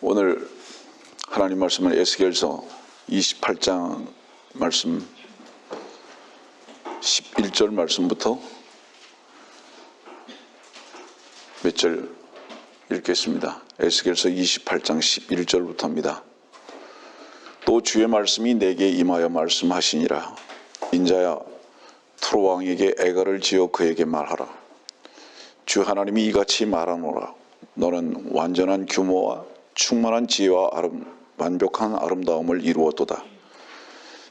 오늘 하나님 말씀은 에스겔서 28장 말씀 11절 말씀부터 몇 절 읽겠습니다. 에스겔서 28장 11절부터입니다. 또 주의 말씀이 내게 임하여 말씀하시니라. 인자야, 트로 왕에게 애가를 지어 그에게 말하라. 주 하나님이 이같이 말하노라. 너는 완전한 규모와 충만한 지혜와 완벽한 아름다움을 이루었도다.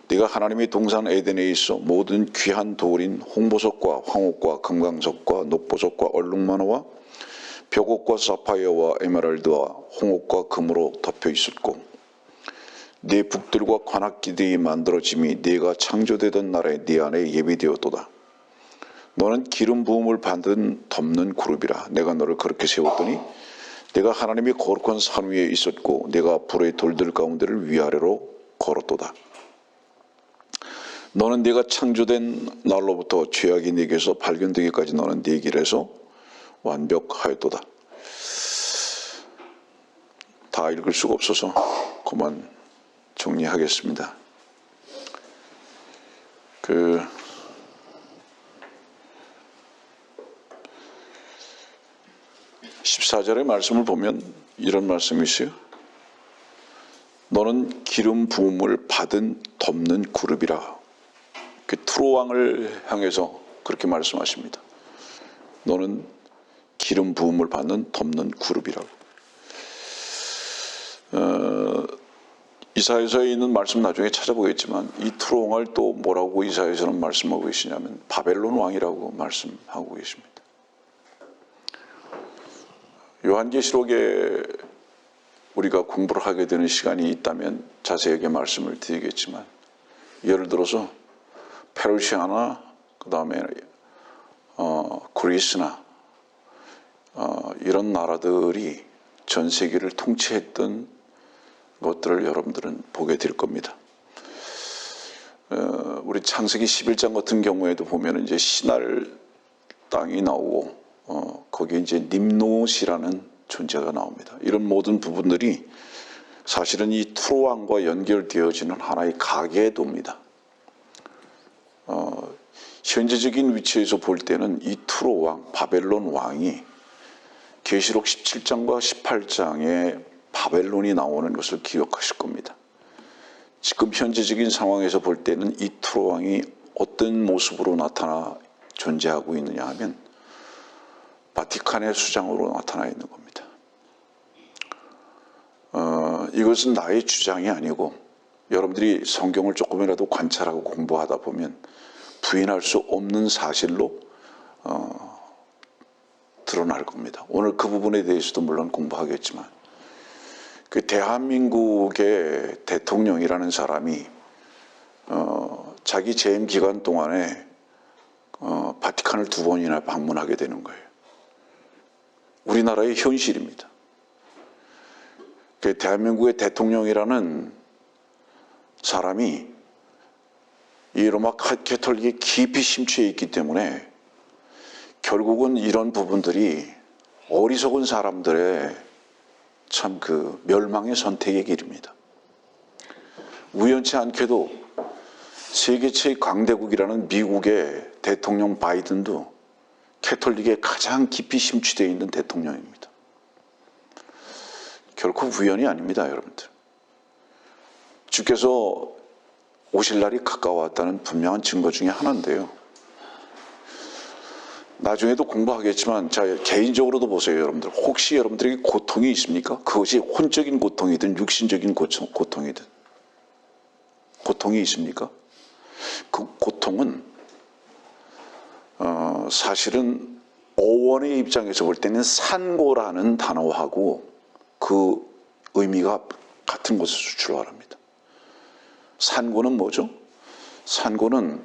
네가 하나님의 동산 에덴에 있어 모든 귀한 돌인 홍보석과 황옥과 금강석과 녹보석과 얼룩만호와 벽옥과 사파이어와 에메랄드와 홍옥과 금으로 덮여 있었고, 네 북들과 관악기들이 만들어짐이 네가 창조되던 날에 네 안에 예비되었도다. 너는 기름 부음을 받은 덮는 그룹이라. 내가 너를 그렇게 세웠더니 내가 하나님이 거룩한 산 위에 있었고 내가 불의 돌들 가운데를 위아래로 걸었도다. 너는 네가 창조된 날로부터 죄악이 네게서 발견되기까지 너는 네 길에서 완벽하였도다. 다 읽을 수가 없어서 그만 정리하겠습니다. 14절의 말씀을 보면 이런 말씀이 있어요. 너는 기름 부음을 받은 덮는 그룹이라. 트로 왕을 향해서 그렇게 말씀하십니다. 너는 기름 부음을 받는 덮는 그룹이라고. 이사야서에 있는 말씀 나중에 찾아보겠지만 이 트로 왕을 또 뭐라고 이사야서는 말씀하고 계시냐면 바벨론 왕이라고 말씀하고 계십니다. 요한계시록에 우리가 공부를 하게 되는 시간이 있다면 자세하게 말씀을 드리겠지만, 예를 들어서 페르시아나 그 다음에 그리스나 이런 나라들이 전 세계를 통치했던 것들을 여러분들은 보게 될 겁니다. 우리 창세기 11장 같은 경우에도 보면 이제 시날 땅이 나오고 거기에 이제 님롯이라는 존재가 나옵니다. 이런 모든 부분들이 사실은 이 트로 왕과 연결되어지는 하나의 가계도입니다. 현재적인 위치에서 볼 때는 이 트로 왕, 바벨론 왕이 계시록 17장과 18장에 바벨론이 나오는 것을 기억하실 겁니다. 지금 현재적인 상황에서 볼 때는 이 트로 왕이 어떤 모습으로 나타나 존재하고 있느냐 하면 바티칸의 수장으로 나타나 있는 겁니다. 이것은 나의 주장이 아니고 여러분들이 성경을 조금이라도 관찰하고 공부하다 보면 부인할 수 없는 사실로 드러날 겁니다. 오늘 그 부분에 대해서도 물론 공부하겠지만, 그 대한민국의 대통령이라는 사람이 자기 재임 기간 동안에 바티칸을 2번이나 방문하게 되는 거예요. 우리나라의 현실입니다. 그 대한민국의 대통령이라는 사람이 이 로마 가톨릭에 깊이 심취해 있기 때문에 결국은 이런 부분들이 어리석은 사람들의 참 그 멸망의 선택의 길입니다. 우연치 않게도 세계 최 강대국이라는 미국의 대통령 바이든도 가톨릭에 가장 깊이 심취되어 있는 대통령입니다. 결코 우연이 아닙니다, 여러분들. 주께서 오실 날이 가까웠다는 분명한 증거 중에 하나인데요. 나중에도 공부하겠지만 자, 개인적으로도 보세요, 여러분들. 혹시 여러분들에게 고통이 있습니까? 그것이 혼적인 고통이든 육신적인 고통이든 고통이 있습니까? 그 고통은 사실은 어원의 입장에서 볼 때는 산고라는 단어하고 그 의미가 같은 것을 출발합니다. 산고는 뭐죠? 산고는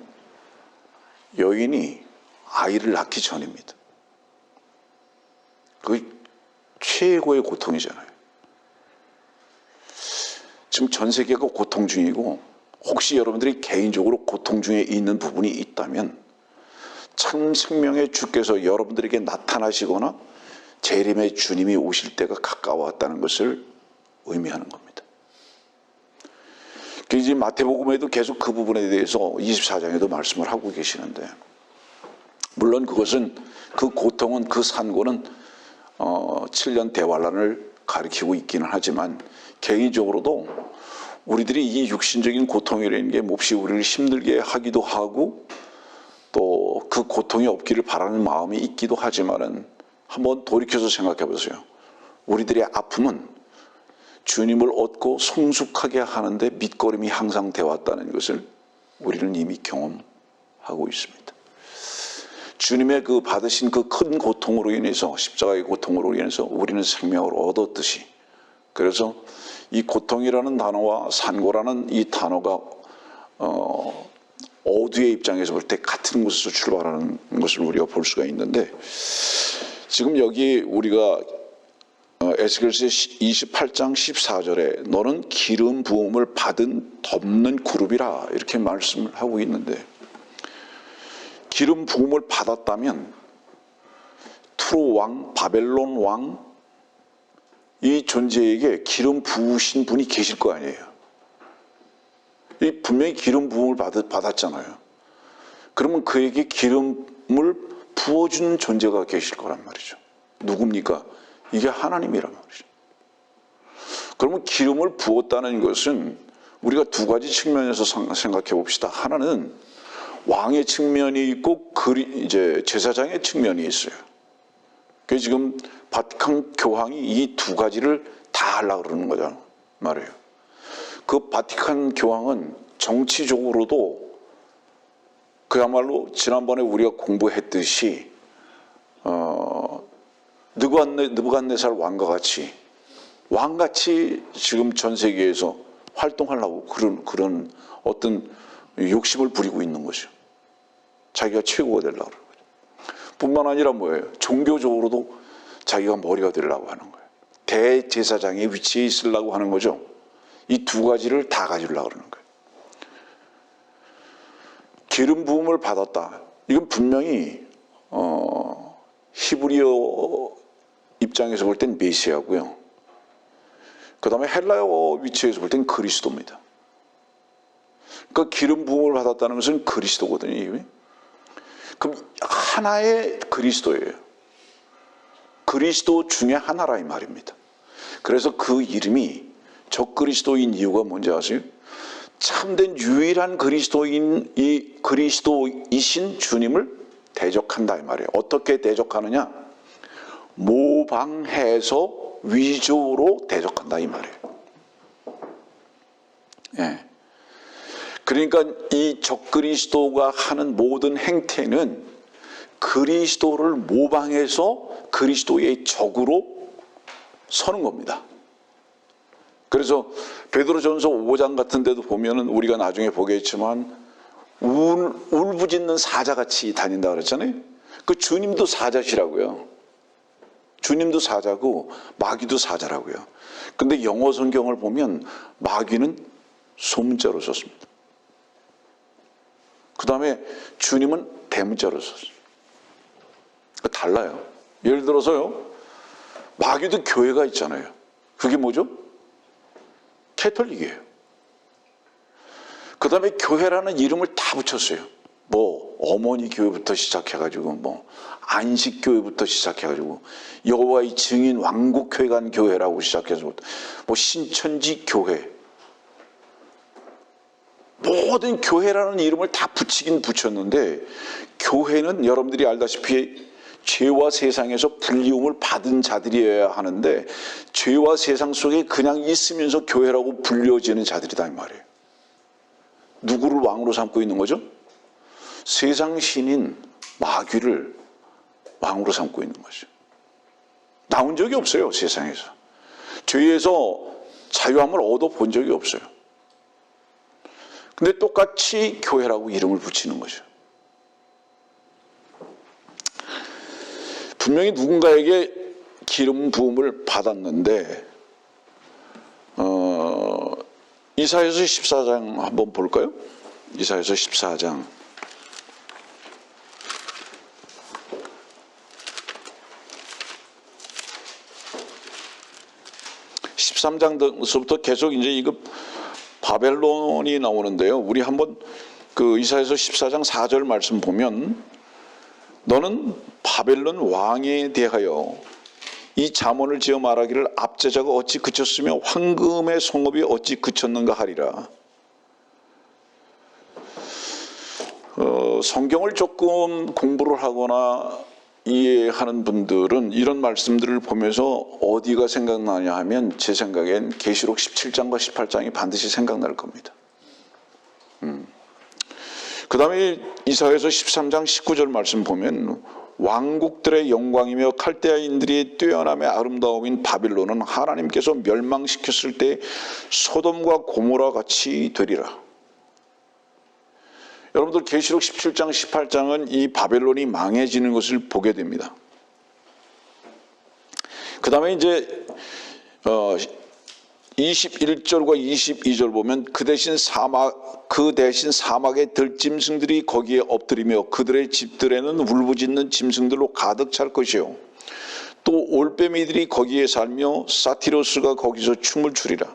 여인이 아이를 낳기 전입니다. 그게 최고의 고통이잖아요. 지금 전 세계가 고통 중이고, 혹시 여러분들이 개인적으로 고통 중에 있는 부분이 있다면 참 생명의 주께서 여러분들에게 나타나시거나 재림의 주님이 오실 때가 가까웠다는 것을 의미하는 겁니다. 이제 마태복음에도 계속 그 부분에 대해서 24장에도 말씀을 하고 계시는데, 물론 그것은 그 고통은, 그 산고는 7년 대환란을 가리키고 있기는 하지만, 개인적으로도 우리들이 이 육신적인 고통이라는 게 몹시 우리를 힘들게 하기도 하고 또 그 고통이 없기를 바라는 마음이 있기도 하지만은, 한번 돌이켜서 생각해 보세요. 우리들의 아픔은 주님을 얻고 성숙하게 하는데 밑거름이 항상 되어 왔다는 것을 우리는 이미 경험하고 있습니다. 주님의 그 받으신 그 큰 고통으로 인해서, 십자가의 고통으로 인해서 우리는 생명을 얻었듯이, 그래서 이 고통이라는 단어와 산고라는 이 단어가 어두의 입장에서 볼 때 같은 곳에서 출발하는 것을 우리가 볼 수가 있는데, 지금 여기 우리가 에스겔서 28장 14절에 너는 기름 부음을 받은 덮는 그룹이라 이렇게 말씀을 하고 있는데, 기름 부음을 받았다면 투로 왕, 바벨론 왕, 이 존재에게 기름 부으신 분이 계실 거 아니에요. 이 분명히 기름 부음을 받았잖아요. 그러면 그에게 기름을 부어주는 존재가 계실 거란 말이죠. 누굽니까? 이게 하나님이란 말이죠. 그러면 기름을 부었다는 것은 우리가 두 가지 측면에서 생각해 봅시다. 하나는 왕의 측면이 있고 이제 제사장의 측면이 있어요. 그래서 지금 바티칸 교황이 이 두 가지를 다 하려고 그러는 거잖아요. 말이에요. 그 바티칸 교황은 정치적으로도 그야말로 지난번에 우리가 공부했듯이 느부갓네살 왕같이 지금 전 세계에서 활동하려고 그런 어떤 욕심을 부리고 있는 거죠. 자기가 최고가 되려고 그러는 거죠. 뿐만 아니라 뭐예요? 종교적으로도 자기가 머리가 되려고 하는 거예요. 대제사장의 위치에 있으려고 하는 거죠. 이 두 가지를 다 가지려고 그러는 거예요. 기름 부음을 받았다. 이건 분명히 히브리어 입장에서 볼 땐 메시아고요. 그 다음에 헬라어 위치에서 볼 땐 그리스도입니다. 그러니까 기름 부음을 받았다는 것은 그리스도거든요. 그럼 하나의 그리스도예요. 그리스도 중에 하나라 이 말입니다. 그래서 그 이름이 적그리스도인 이유가 뭔지 아세요? 참된 유일한 그리스도이신 주님을 대적한다 이 말이에요. 어떻게 대적하느냐? 모방해서 위조로 대적한다 이 말이에요. 예. 그러니까 이 적그리스도가 하는 모든 행태는 그리스도를 모방해서 그리스도의 적으로 서는 겁니다. 그래서 베드로전서 5장 같은 데도 보면은 우리가 나중에 보겠지만 울부짖는 사자같이 다닌다 그랬잖아요. 그 주님도 사자시라고요. 주님도 사자고 마귀도 사자라고요. 근데 영어 성경을 보면 마귀는 소문자로 썼습니다. 그 다음에 주님은 대문자로 썼습니다. 달라요. 예를 들어서요, 마귀도 교회가 있잖아요. 그게 뭐죠? 캐톨릭이에요. 그 다음에 교회라는 이름을 다 붙였어요. 뭐 어머니 교회부터 시작해가지고 뭐 안식교회부터 시작해가지고 여호와의 증인 왕국회관 교회라고 시작해서 뭐 신천지 교회, 모든 교회라는 이름을 다 붙이긴 붙였는데, 교회는 여러분들이 알다시피 죄와 세상에서 불리움을 받은 자들이어야 하는데, 죄와 세상 속에 그냥 있으면서 교회라고 불려지는 자들이다 이 말이에요. 누구를 왕으로 삼고 있는 거죠? 세상 신인 마귀를 왕으로 삼고 있는 거죠. 나온 적이 없어요. 세상에서 죄에서 자유함을 얻어본 적이 없어요. 근데 똑같이 교회라고 이름을 붙이는 거죠. 분명히 누군가에게 기름 부음을 받았는데, 이사야서 14장 한번 볼까요? 이사야서 14장 14 13장서부터 계속 이제 이거 바벨론이 나오는데요. 우리 한번 그 이사야서 14장 4절 말씀 보면 너는 바벨론 왕에 대하여 이 잠언을 지어 말하기를 압제자가 어찌 그쳤으며 황금의 성읍이 어찌 그쳤는가 하리라. 성경을 조금 공부를 하거나 이해하는 분들은 이런 말씀들을 보면서 어디가 생각나냐 하면 제 생각엔 계시록 17장과 18장이 반드시 생각날 겁니다. 그 다음에 이사야서 13장 19절 말씀 보면 왕국들의 영광이며 칼데아인들이 뛰어남의 아름다움인 바빌론은 하나님께서 멸망시켰을 때 소돔과 고모라 같이 되리라. 여러분들 계시록 17장 18장은 이 바벨론이 망해지는 것을 보게 됩니다. 그 다음에 이제 21절과 22절 보면 그 대신 사막의 들짐승들이 거기에 엎드리며 그들의 집들에는 울부짖는 짐승들로 가득 찰 것이요 또 올빼미들이 거기에 살며 사티로스가 거기서 춤을 추리라.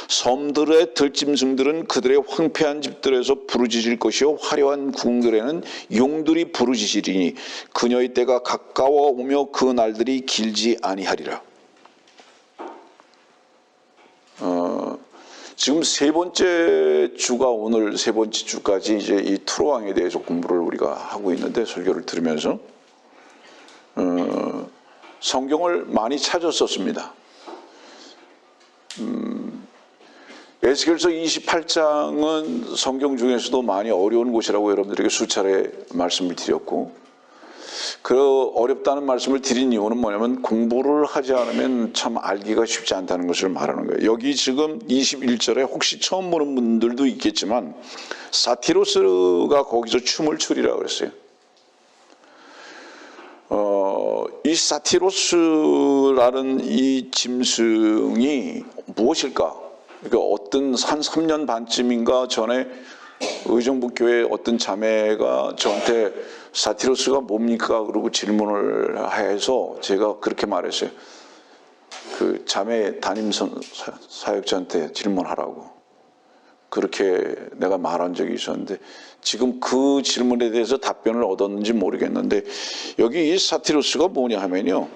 섬들의 들짐승들은 그들의 황폐한 집들에서 부르짖을 것이요 화려한 궁들에는 용들이 부르짖으리니 그녀의 때가 가까워 오며 그 날들이 길지 아니하리라. 지금 세 번째 주가 오늘 세 번째 주까지 이제 이 투로왕에 대해서 공부를 우리가 하고 있는데 설교를 들으면서 성경을 많이 찾았었습니다. 에스겔서 28장은 성경 중에서도 많이 어려운 곳이라고 여러분들에게 수차례 말씀을 드렸고 그 어렵다는 말씀을 드린 이유는 뭐냐면 공부를 하지 않으면 참 알기가 쉽지 않다는 것을 말하는 거예요. 여기 지금 21절에 혹시 처음 보는 분들도 있겠지만 사티로스가 거기서 춤을 추리라고 그랬어요. 이 사티로스라는 이 짐승이 무엇일까? 그러니까 어떤 한 3년 반쯤인가 전에 의정부교회 어떤 자매가 저한테 사티로스가 뭡니까? 그러고 질문을 해서 제가 그렇게 말했어요. 그 자매 담임 사역자한테 질문하라고. 그렇게 내가 말한 적이 있었는데 지금 그 질문에 대해서 답변을 얻었는지 모르겠는데 여기 이 사티로스가 뭐냐 하면요.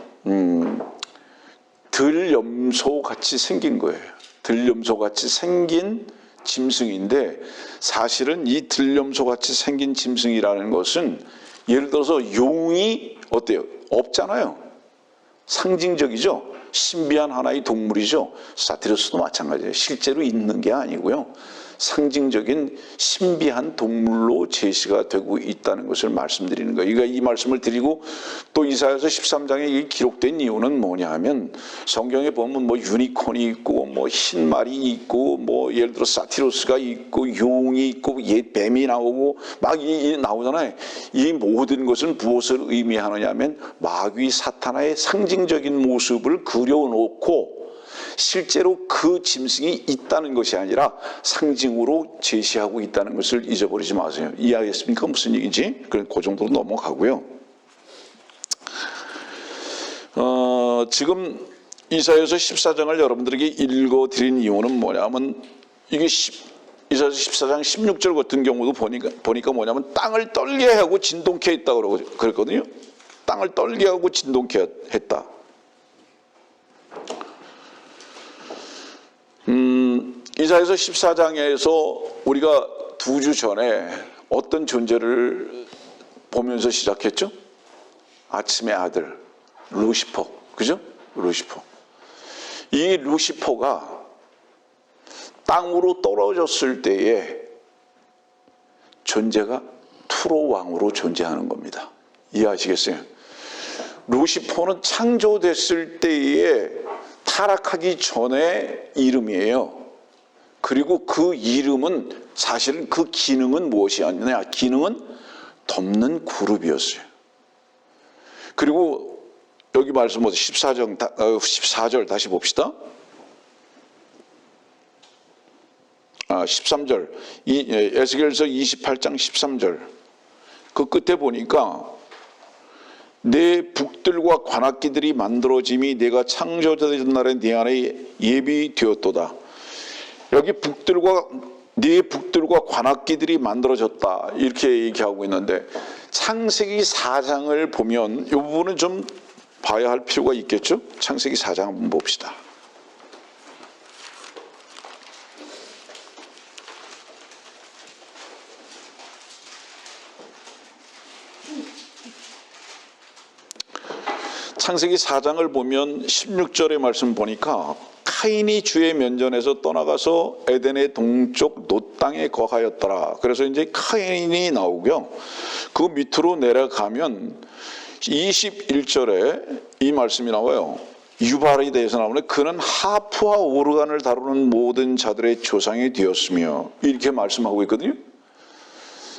들염소같이 생긴 거예요. 들염소같이 생긴 짐승인데 사실은 이 들염소같이 생긴 짐승이라는 것은 예를 들어서 용이 어때요? 없잖아요. 상징적이죠. 신비한 하나의 동물이죠. 사티로스도 마찬가지예요. 실제로 있는 게 아니고요. 상징적인 신비한 동물로 제시가 되고 있다는 것을 말씀드리는 거예요. 그러니까 이 말씀을 드리고 또 이사야서 13장에 기록된 이유는 뭐냐 하면 성경에 보면 뭐 유니콘이 있고 뭐 흰말이 있고 뭐 예를 들어 사티로스가 있고 용이 있고 뱀이 나오고 막 나오잖아요. 이 모든 것은 무엇을 의미하느냐 하면 마귀 사탄의 상징적인 모습을 그려놓고 실제로 그 짐승이 있다는 것이 아니라 상징으로 제시하고 있다는 것을 잊어버리지 마세요. 이해하겠습니까? 무슨 얘기인지? 그 정도로 넘어가고요. 지금 이사야서 14장을 여러분들에게 읽어드린 이유는 뭐냐면 이게 이사야서 14장 16절 같은 경우도 보니까 뭐냐면 땅을 떨게 하고 진동케 했다고 그랬거든요. 땅을 떨게 하고 진동케 했다. 이사야서 14장에서 우리가 2주 전에 어떤 존재를 보면서 시작했죠? 아침의 아들 루시퍼, 그죠? 루시퍼. 이 루시퍼가 땅으로 떨어졌을 때에 존재가 투로 왕으로 존재하는 겁니다. 이해하시겠어요? 루시퍼는 창조됐을 때에 타락하기 전의 이름이에요. 그리고 그 이름은 사실은 그 기능은 무엇이었느냐? 기능은 덮는 그룹이었어요. 그리고 여기 말씀 14절 다시 봅시다. 13절 에스겔서 28장 13절 그 끝에 보니까 내 북들과 관악기들이 만들어짐이 내가 창조되던 날에 네 안에 예비되었도다. 여기 네 북들과 관악기들이 만들어졌다 이렇게 얘기하고 있는데, 창세기 4장을 보면 이 부분은 좀 봐야 할 필요가 있겠죠. 창세기 4장 한번 봅시다. 창세기 4장을 보면 16절의 말씀 보니까 카인이 주의 면전에서 떠나가서 에덴의 동쪽 놋 땅에 거하였더라. 그래서 이제 카인이 나오고요. 그 밑으로 내려가면 21절에 이 말씀이 나와요. 유발에 대해서 나오는데, 그는 하프와 오르간을 다루는 모든 자들의 조상이 되었으며, 이렇게 말씀하고 있거든요.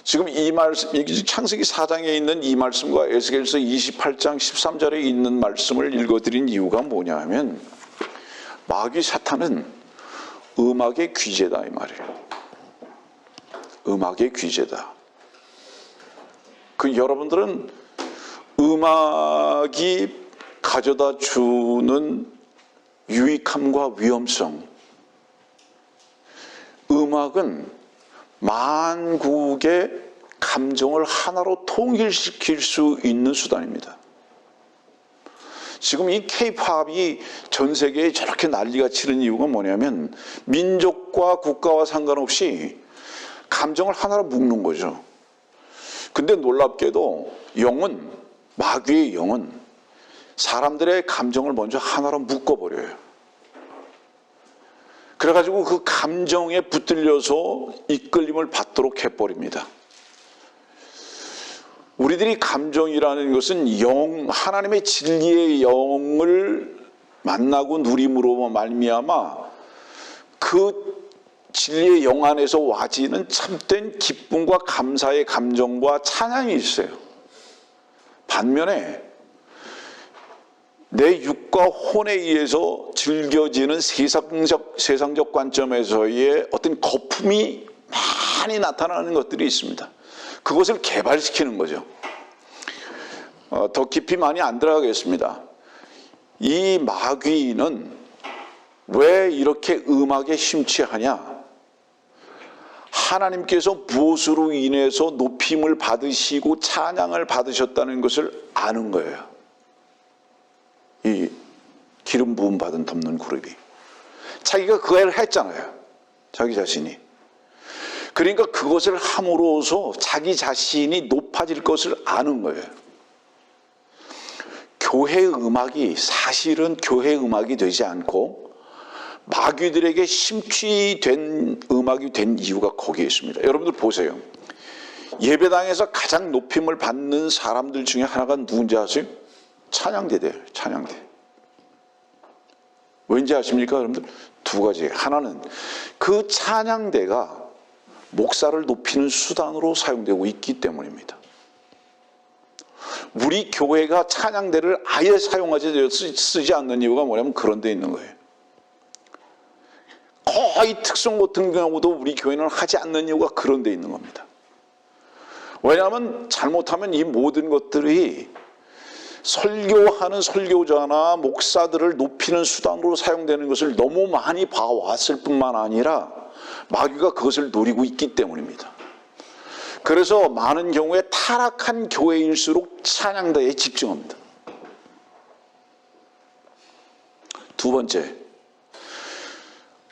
지금 이 말씀, 창세기 4장에 있는 이 말씀과 에스겔서 28장 13절에 있는 말씀을 읽어드린 이유가 뭐냐 하면, 마귀 사탄은 음악의 귀재다 이 말이에요. 음악의 귀재다. 여러분들은 음악이 가져다 주는 유익함과 위험성, 음악은 만국의 감정을 하나로 통일시킬 수 있는 수단입니다. 지금 이 K-팝이 전 세계에 저렇게 난리가 치는 이유가 뭐냐면, 민족과 국가와 상관없이 감정을 하나로 묶는 거죠. 근데 놀랍게도 마귀의 영은 사람들의 감정을 먼저 하나로 묶어버려요. 그래가지고 그 감정에 붙들려서 이끌림을 받도록 해버립니다. 우리들이 감정이라는 것은 하나님의 진리의 영을 만나고 누림으로 말미암아 그 진리의 영 안에서 와지는 참된 기쁨과 감사의 감정과 찬양이 있어요. 반면에 내 육과 혼에 의해서 즐겨지는 세상적 관점에서의 어떤 거품이 많이 나타나는 것들이 있습니다. 그것을 개발시키는 거죠. 더 깊이 많이 안 들어가겠습니다. 이 마귀는 왜 이렇게 음악에 심취하냐? 하나님께서 무엇으로 인해서 높임을 받으시고 찬양을 받으셨다는 것을 아는 거예요. 이 기름 부음 받은 덮는 그룹이 자기가 그 애를 했잖아요. 자기 자신이. 그러니까 그것을 함으로써 자기 자신이 높아질 것을 아는 거예요. 교회 음악이 사실은 교회 음악이 되지 않고 마귀들에게 심취된 음악이 된 이유가 거기에 있습니다. 여러분들 보세요. 예배당에서 가장 높임을 받는 사람들 중에 하나가 누군지 아세요? 찬양대예요. 찬양대. 왠지 아십니까 여러분들? 두 가지. 하나는 그 찬양대가 목사를 높이는 수단으로 사용되고 있기 때문입니다. 우리 교회가 찬양대를 아예 쓰지 않는 이유가 뭐냐면 그런 데 있는 거예요. 거의 특송 같은 경우도 우리 교회는 하지 않는 이유가 그런 데 있는 겁니다. 왜냐하면 잘못하면 이 모든 것들이 설교하는 설교자나 목사들을 높이는 수단으로 사용되는 것을 너무 많이 봐왔을 뿐만 아니라 마귀가 그것을 노리고 있기 때문입니다. 그래서 많은 경우에 타락한 교회일수록 찬양대에 집중합니다. 두 번째,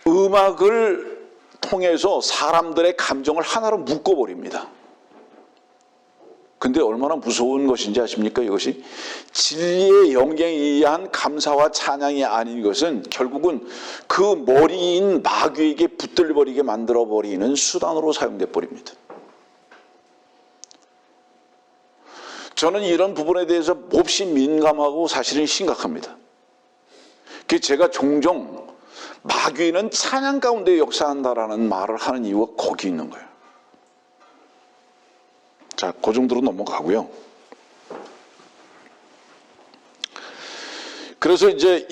음악을 통해서 사람들의 감정을 하나로 묶어버립니다. 근데 얼마나 무서운 것인지 아십니까? 이것이 진리의 영광에 의한 감사와 찬양이 아닌 것은 결국은 그 머리인 마귀에게 붙들버리게 만들어버리는 수단으로 사용돼 버립니다. 저는 이런 부분에 대해서 몹시 민감하고 사실은 심각합니다. 제가 종종 마귀는 찬양 가운데 역사한다라는 말을 하는 이유가 거기 있는 거예요. 자, 그 정도로 넘어가고요. 그래서 이제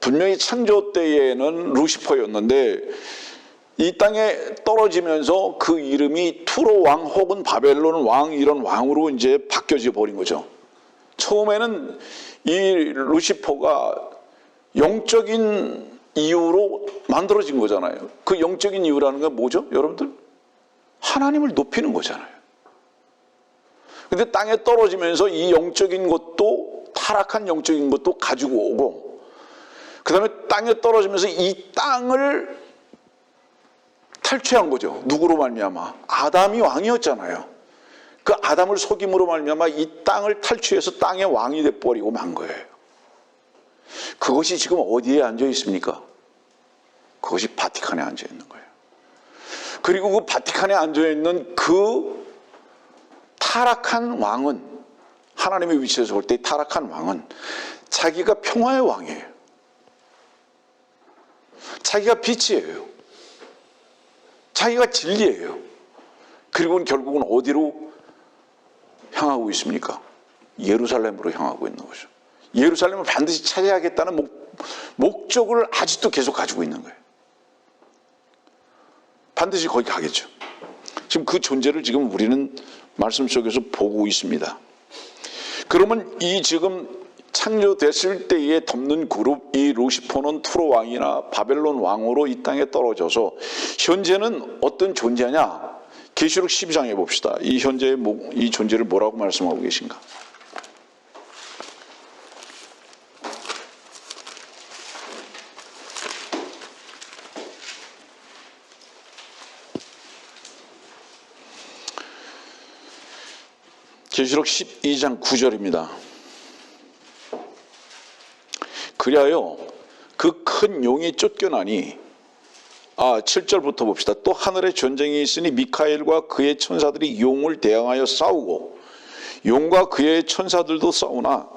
분명히 창조 때에는 루시퍼였는데 이 땅에 떨어지면서 그 이름이 투로 왕 혹은 바벨론 왕 이런 왕으로 이제 바뀌어져 버린 거죠. 처음에는 이 루시퍼가 영적인 이유로 만들어진 거잖아요. 그 영적인 이유라는 건 뭐죠? 여러분들? 하나님을 높이는 거잖아요. 근데 땅에 떨어지면서 이 영적인 것도, 타락한 영적인 것도 가지고 오고, 그 다음에 땅에 떨어지면서 이 땅을 탈취한 거죠. 누구로 말미암아? 아담이 왕이었잖아요. 그 아담을 속임으로 말미암아 이 땅을 탈취해서 땅의 왕이 돼버리고 만 거예요. 그것이 지금 어디에 앉아 있습니까? 그것이 바티칸에 앉아 있는 거예요. 그리고 그 바티칸에 앉아 있는 그 타락한 왕은, 하나님의 위치에서 볼 때 타락한 왕은 자기가 평화의 왕이에요. 자기가 빛이에요. 자기가 진리예요. 그리고 결국은 어디로 향하고 있습니까? 예루살렘으로 향하고 있는 거죠. 예루살렘을 반드시 차지하겠다는 목적을 아직도 계속 가지고 있는 거예요. 반드시 거기 가겠죠. 지금 그 존재를 지금 우리는 말씀 속에서 보고 있습니다. 그러면 이 지금 창조됐을 때에 덮는 그룹, 이 루시퍼는 투로 왕이나 바벨론 왕으로 이 땅에 떨어져서 현재는 어떤 존재냐? 계시록 12장에 봅시다. 이 현재의 이 존재를 뭐라고 말씀하고 계신가? 계시록 12장 9절입니다. 그리하여 그 큰 용이 쫓겨나니, 7절부터 봅시다. 또 하늘에 전쟁이 있으니 미카엘과 그의 천사들이 용을 대항하여 싸우고 용과 그의 천사들도 싸우나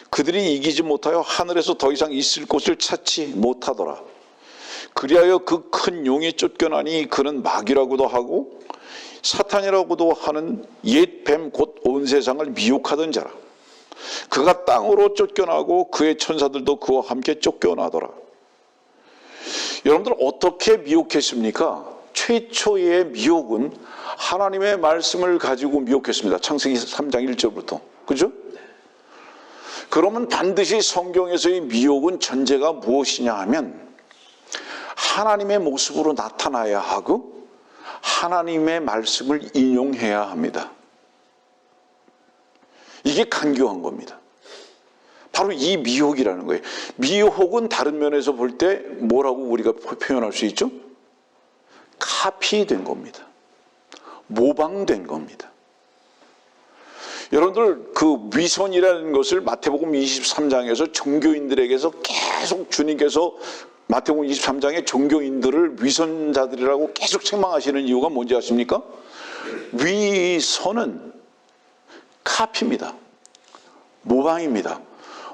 그들이 이기지 못하여 하늘에서 더 이상 있을 곳을 찾지 못하더라. 그리하여 그 큰 용이 쫓겨나니 그는 마귀라고도 하고 사탄이라고도 하는 옛 뱀 곧 온 세상을 미혹하던 자라. 그가 땅으로 쫓겨나고 그의 천사들도 그와 함께 쫓겨나더라. 여러분들 어떻게 미혹했습니까? 최초의 미혹은 하나님의 말씀을 가지고 미혹했습니다. 창세기 3장 1절부터. 그죠? 그러면 반드시 성경에서의 미혹은 전제가 무엇이냐 하면 하나님의 모습으로 나타나야 하고 하나님의 말씀을 인용해야 합니다. 이게 간교한 겁니다. 바로 이 미혹이라는 거예요. 미혹은 다른 면에서 볼 때 뭐라고 우리가 표현할 수 있죠? 카피된 겁니다. 모방된 겁니다. 여러분들 그 위선이라는 것을 마태복음 23장에서 종교인들에게서 계속 주님께서 마태복음 23장에 종교인들을 위선자들이라고 계속 책망하시는 이유가 뭔지 아십니까? 위선은 카피입니다. 모방입니다.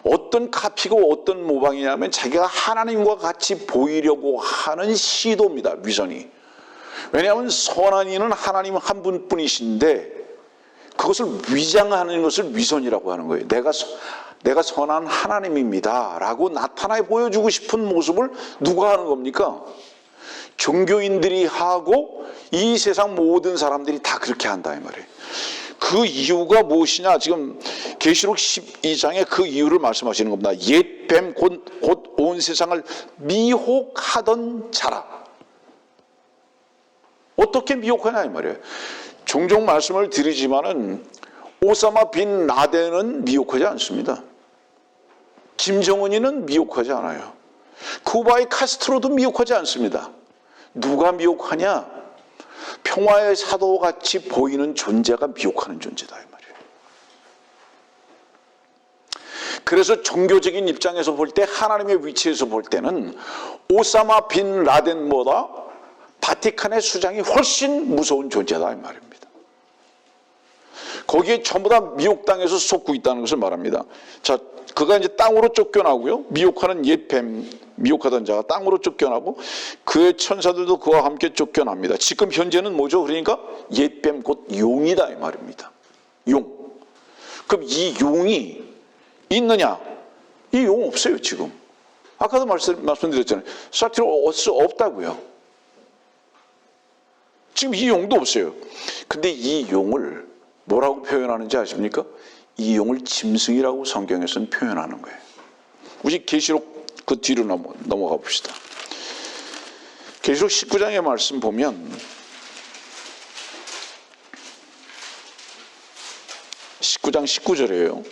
어떤 카피고 어떤 모방이냐면 자기가 하나님과 같이 보이려고 하는 시도입니다. 위선이. 왜냐하면 선한 이는 하나님 한 분뿐이신데 그것을 위장하는 것을 위선이라고 하는 거예요. 내가 선한 하나님입니다 라고 나타나 보여주고 싶은 모습을 누가 하는 겁니까? 종교인들이 하고 이 세상 모든 사람들이 다 그렇게 한다 이 말이에요. 그 이유가 무엇이냐? 지금 계시록 12장에 그 이유를 말씀하시는 겁니다. 옛 뱀 곧 온 세상을 미혹하던 자라. 어떻게 미혹하냐 이 말이에요. 종종 말씀을 드리지만은 오사마 빈 라덴은 미혹하지 않습니다. 김정은이는 미혹하지 않아요. 쿠바의 카스트로도 미혹하지 않습니다. 누가 미혹하냐? 평화의 사도같이 보이는 존재가 미혹하는 존재다 이 말이에요. 그래서 종교적인 입장에서 볼 때, 하나님의 위치에서 볼 때는 오사마 빈 라덴보다 바티칸의 수장이 훨씬 무서운 존재다 이 말입니다. 거기에 전부 다 미혹당해서 속고 있다는 것을 말합니다. 자, 그가 이제 땅으로 쫓겨나고요. 미혹하는 옛뱀, 미혹하던 자가 땅으로 쫓겨나고 그의 천사들도 그와 함께 쫓겨납니다. 지금 현재는 뭐죠? 그러니까 옛뱀 곧 용이다 이 말입니다. 용. 그럼 이 용이 있느냐? 이 용 없어요 지금. 아까도 말씀드렸잖아요. 사티로 올 수 없다고요. 지금 이 용도 없어요. 근데 이 용을 뭐라고 표현하는지 아십니까? 이 용을 짐승이라고 성경에서는 표현하는 거예요. 우리 계시록 그 뒤로 넘어가 봅시다. 계시록 19장의 말씀 보면 19장 19절이에요.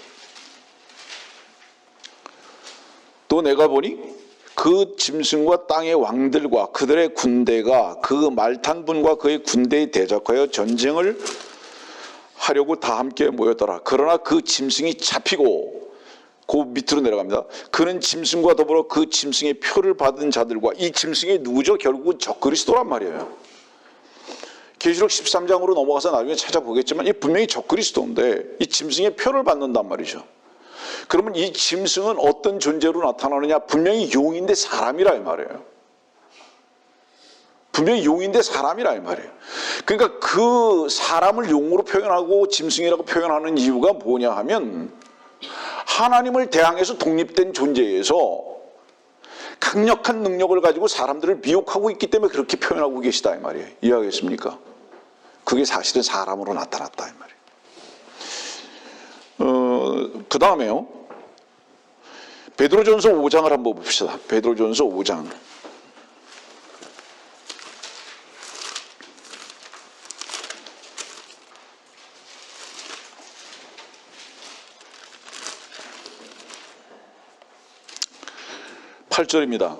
또 내가 보니 그 짐승과 땅의 왕들과 그들의 군대가 그 말탄분과 그의 군대에 대적하여 전쟁을 하려고 다 함께 모였더라. 그러나 그 짐승이 잡히고, 그 밑으로 내려갑니다. 그는 짐승과 더불어 그 짐승의 표를 받은 자들과, 이 짐승이 누구죠? 결국은 적그리스도란 말이에요. 계시록 13장으로 넘어가서 나중에 찾아보겠지만 이 분명히 적그리스도인데 이 짐승의 표를 받는단 말이죠. 그러면 이 짐승은 어떤 존재로 나타나느냐? 분명히 용인데 사람이라 이 말이에요. 분명히 용인데 사람이라 이 말이에요. 그러니까 그 사람을 용으로 표현하고 짐승이라고 표현하는 이유가 뭐냐 하면, 하나님을 대항해서 독립된 존재에서 강력한 능력을 가지고 사람들을 미혹하고 있기 때문에 그렇게 표현하고 계시다 이 말이에요. 이해하겠습니까? 그게 사실은 사람으로 나타났다 이 말이에요. 그 다음에요, 베드로전서 5장을 한번 봅시다. 베드로전서 5장. (8절입니다)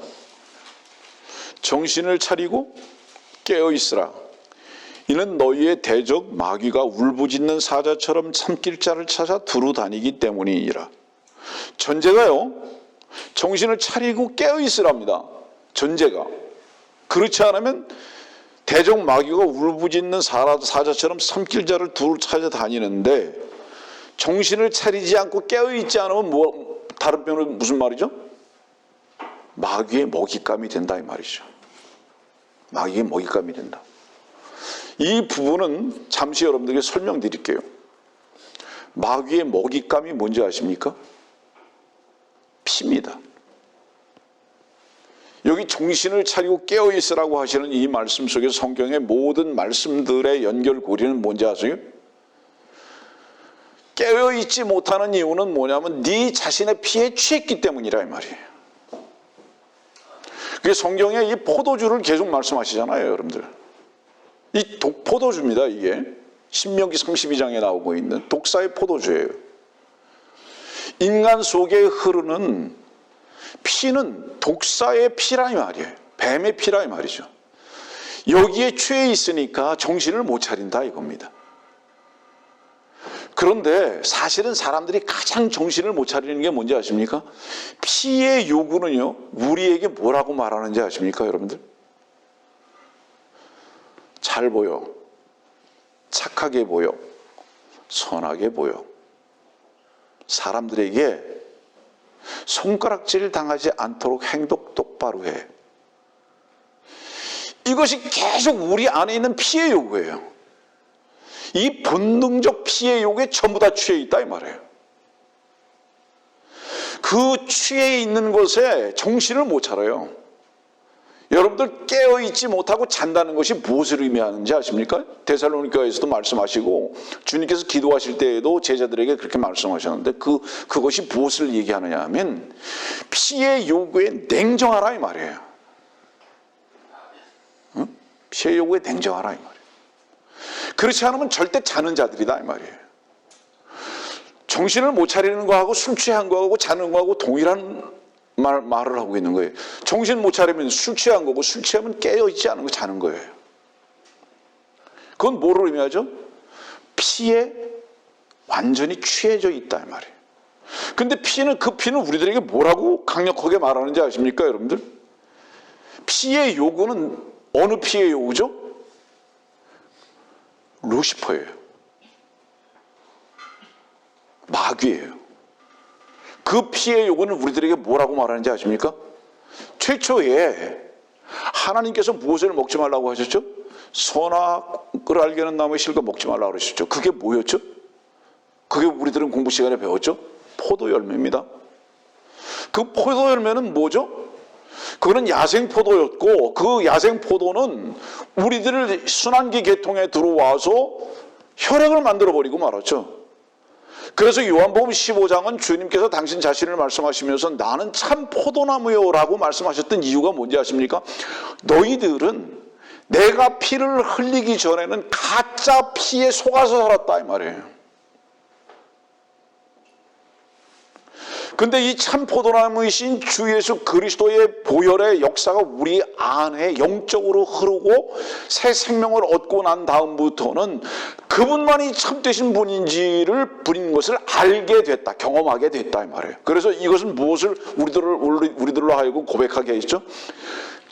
정신을 차리고 깨어있으라. 이는 너희의 대적 마귀가 울부짖는 사자처럼 삼킬 자를 찾아 두루 다니기 때문이니라. 전제가요, 정신을 차리고 깨어있으랍니다. 전제가. 그렇지 않으면 대적 마귀가 울부짖는 사자처럼 삼킬 자를 두루 찾아다니는데, 정신을 차리지 않고 깨어있지 않으면 다른 표현은 무슨 말이죠? 마귀의 먹잇감이 된다 이 말이죠. 마귀의 먹잇감이 된다. 이 부분은 잠시 여러분들에게 설명드릴게요. 마귀의 먹잇감이 뭔지 아십니까? 피입니다. 여기 정신을 차리고 깨어있으라고 하시는 이 말씀 속에서 성경의 모든 말씀들의 연결고리는 뭔지 아세요? 깨어있지 못하는 이유는 뭐냐면 네 자신의 피에 취했기 때문이라 이 말이에요. 그게 성경에 이 포도주를 계속 말씀하시잖아요, 여러분들. 이 독포도주입니다, 이게. 신명기 32장에 나오고 있는 독사의 포도주예요. 인간 속에 흐르는 피는 독사의 피라 이 말이에요. 뱀의 피라 이 말이죠. 여기에 취해 있으니까 정신을 못 차린다 이겁니다. 그런데 사실은 사람들이 가장 정신을 못 차리는 게 뭔지 아십니까? 피의 요구는요, 우리에게 뭐라고 말하는지 아십니까, 여러분들? 잘 보여, 착하게 보여, 선하게 보여. 사람들에게 손가락질 당하지 않도록 행동 똑바로 해. 이것이 계속 우리 안에 있는 피의 요구예요. 이 본능적 피의 요구에 전부 다 취해 있다 이 말이에요. 그 취해 있는 것에 정신을 못 차려요. 여러분들 깨어있지 못하고 잔다는 것이 무엇을 의미하는지 아십니까? 데살로니가에서도 말씀하시고 주님께서 기도하실 때에도 제자들에게 그렇게 말씀하셨는데 그것이 무엇을 얘기하느냐 하면 피의 요구에 냉정하라 이 말이에요. 응? 피의 요구에 냉정하라 이 말이에요. 그렇지 않으면 절대 자는 자들이다 이 말이에요. 정신을 못 차리는 거하고 술 취한 거하고 자는 거하고 동일한 말을 하고 있는 거예요. 정신 못 차리면 술 취한 거고 술 취하면 깨어있지 않은 거 자는 거예요. 그건 뭐를 의미하죠? 피에 완전히 취해져 있다 이 말이에요. 근데 그 피는 우리들에게 뭐라고 강력하게 말하는지 아십니까 여러분들? 피의 요구는 어느 피의 요구죠? 루시퍼예요. 마귀예요. 그 피의 요구는 우리들에게 뭐라고 말하는지 아십니까? 최초에 하나님께서 무엇을 먹지 말라고 하셨죠? 선악을 알게 하는 나무의 실과 먹지 말라고 하셨죠. 그게 뭐였죠? 그게 우리들은 공부 시간에 배웠죠? 포도열매입니다. 그 포도열매는 뭐죠? 그거는 야생포도였고 그 야생포도는 우리들을 순환기 계통에 들어와서 혈액을 만들어버리고 말았죠. 그래서 요한복음 15장은 주님께서 당신 자신을 말씀하시면서 나는 참 포도나무요 라고 말씀하셨던 이유가 뭔지 아십니까? 너희들은 내가 피를 흘리기 전에는 가짜 피에 속아서 살았다 이 말이에요. 근데 이 참 포도나무이신 주 예수 그리스도의 보혈의 역사가 우리 안에 영적으로 흐르고 새 생명을 얻고 난 다음부터는 그분만이 참되신 분인지를 부린 것을 알게 됐다, 경험하게 됐다 이 말이에요. 그래서 이것은 무엇을 우리들로 하여금 고백하게 했죠?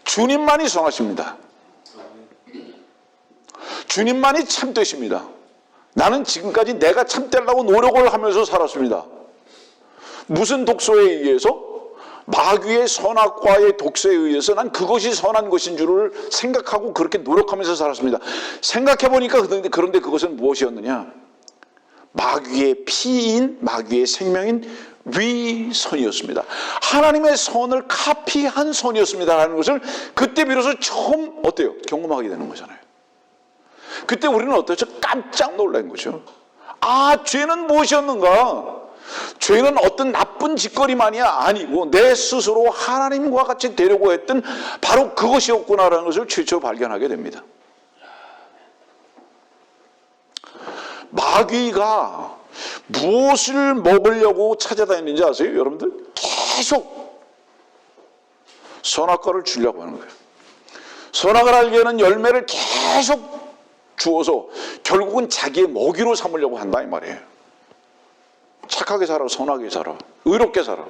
주님만이 선하십니다. 주님만이 참되십니다. 나는 지금까지 내가 참되려고 노력을 하면서 살았습니다. 무슨 독소에 의해서? 마귀의 선악과의 독소에 의해서 난 그것이 선한 것인 줄을 생각하고 그렇게 노력하면서 살았습니다. 생각해보니까 그런데 그것은 무엇이었느냐? 마귀의 피인, 마귀의 생명인 위선이었습니다. 하나님의 선을 카피한 선이었습니다라는 것을 그때 비로소 처음 어때요? 경험하게 되는 거잖아요. 그때 우리는 어떠죠? 깜짝 놀란 거죠. 아, 죄는 무엇이었는가? 죄는 어떤 나쁜 짓거리만이 아니고 내 스스로 하나님과 같이 되려고 했던 바로 그것이었구나라는 것을 최초 발견하게 됩니다. 마귀가 무엇을 먹으려고 찾아다니는지 아세요? 여러분들? 계속 선악과를 주려고 하는 거예요. 선악을 알게 하는 열매를 계속 주어서 결국은 자기의 먹이로 삼으려고 한다 이 말이에요. 착하게 살아, 선하게 살아, 의롭게 살아.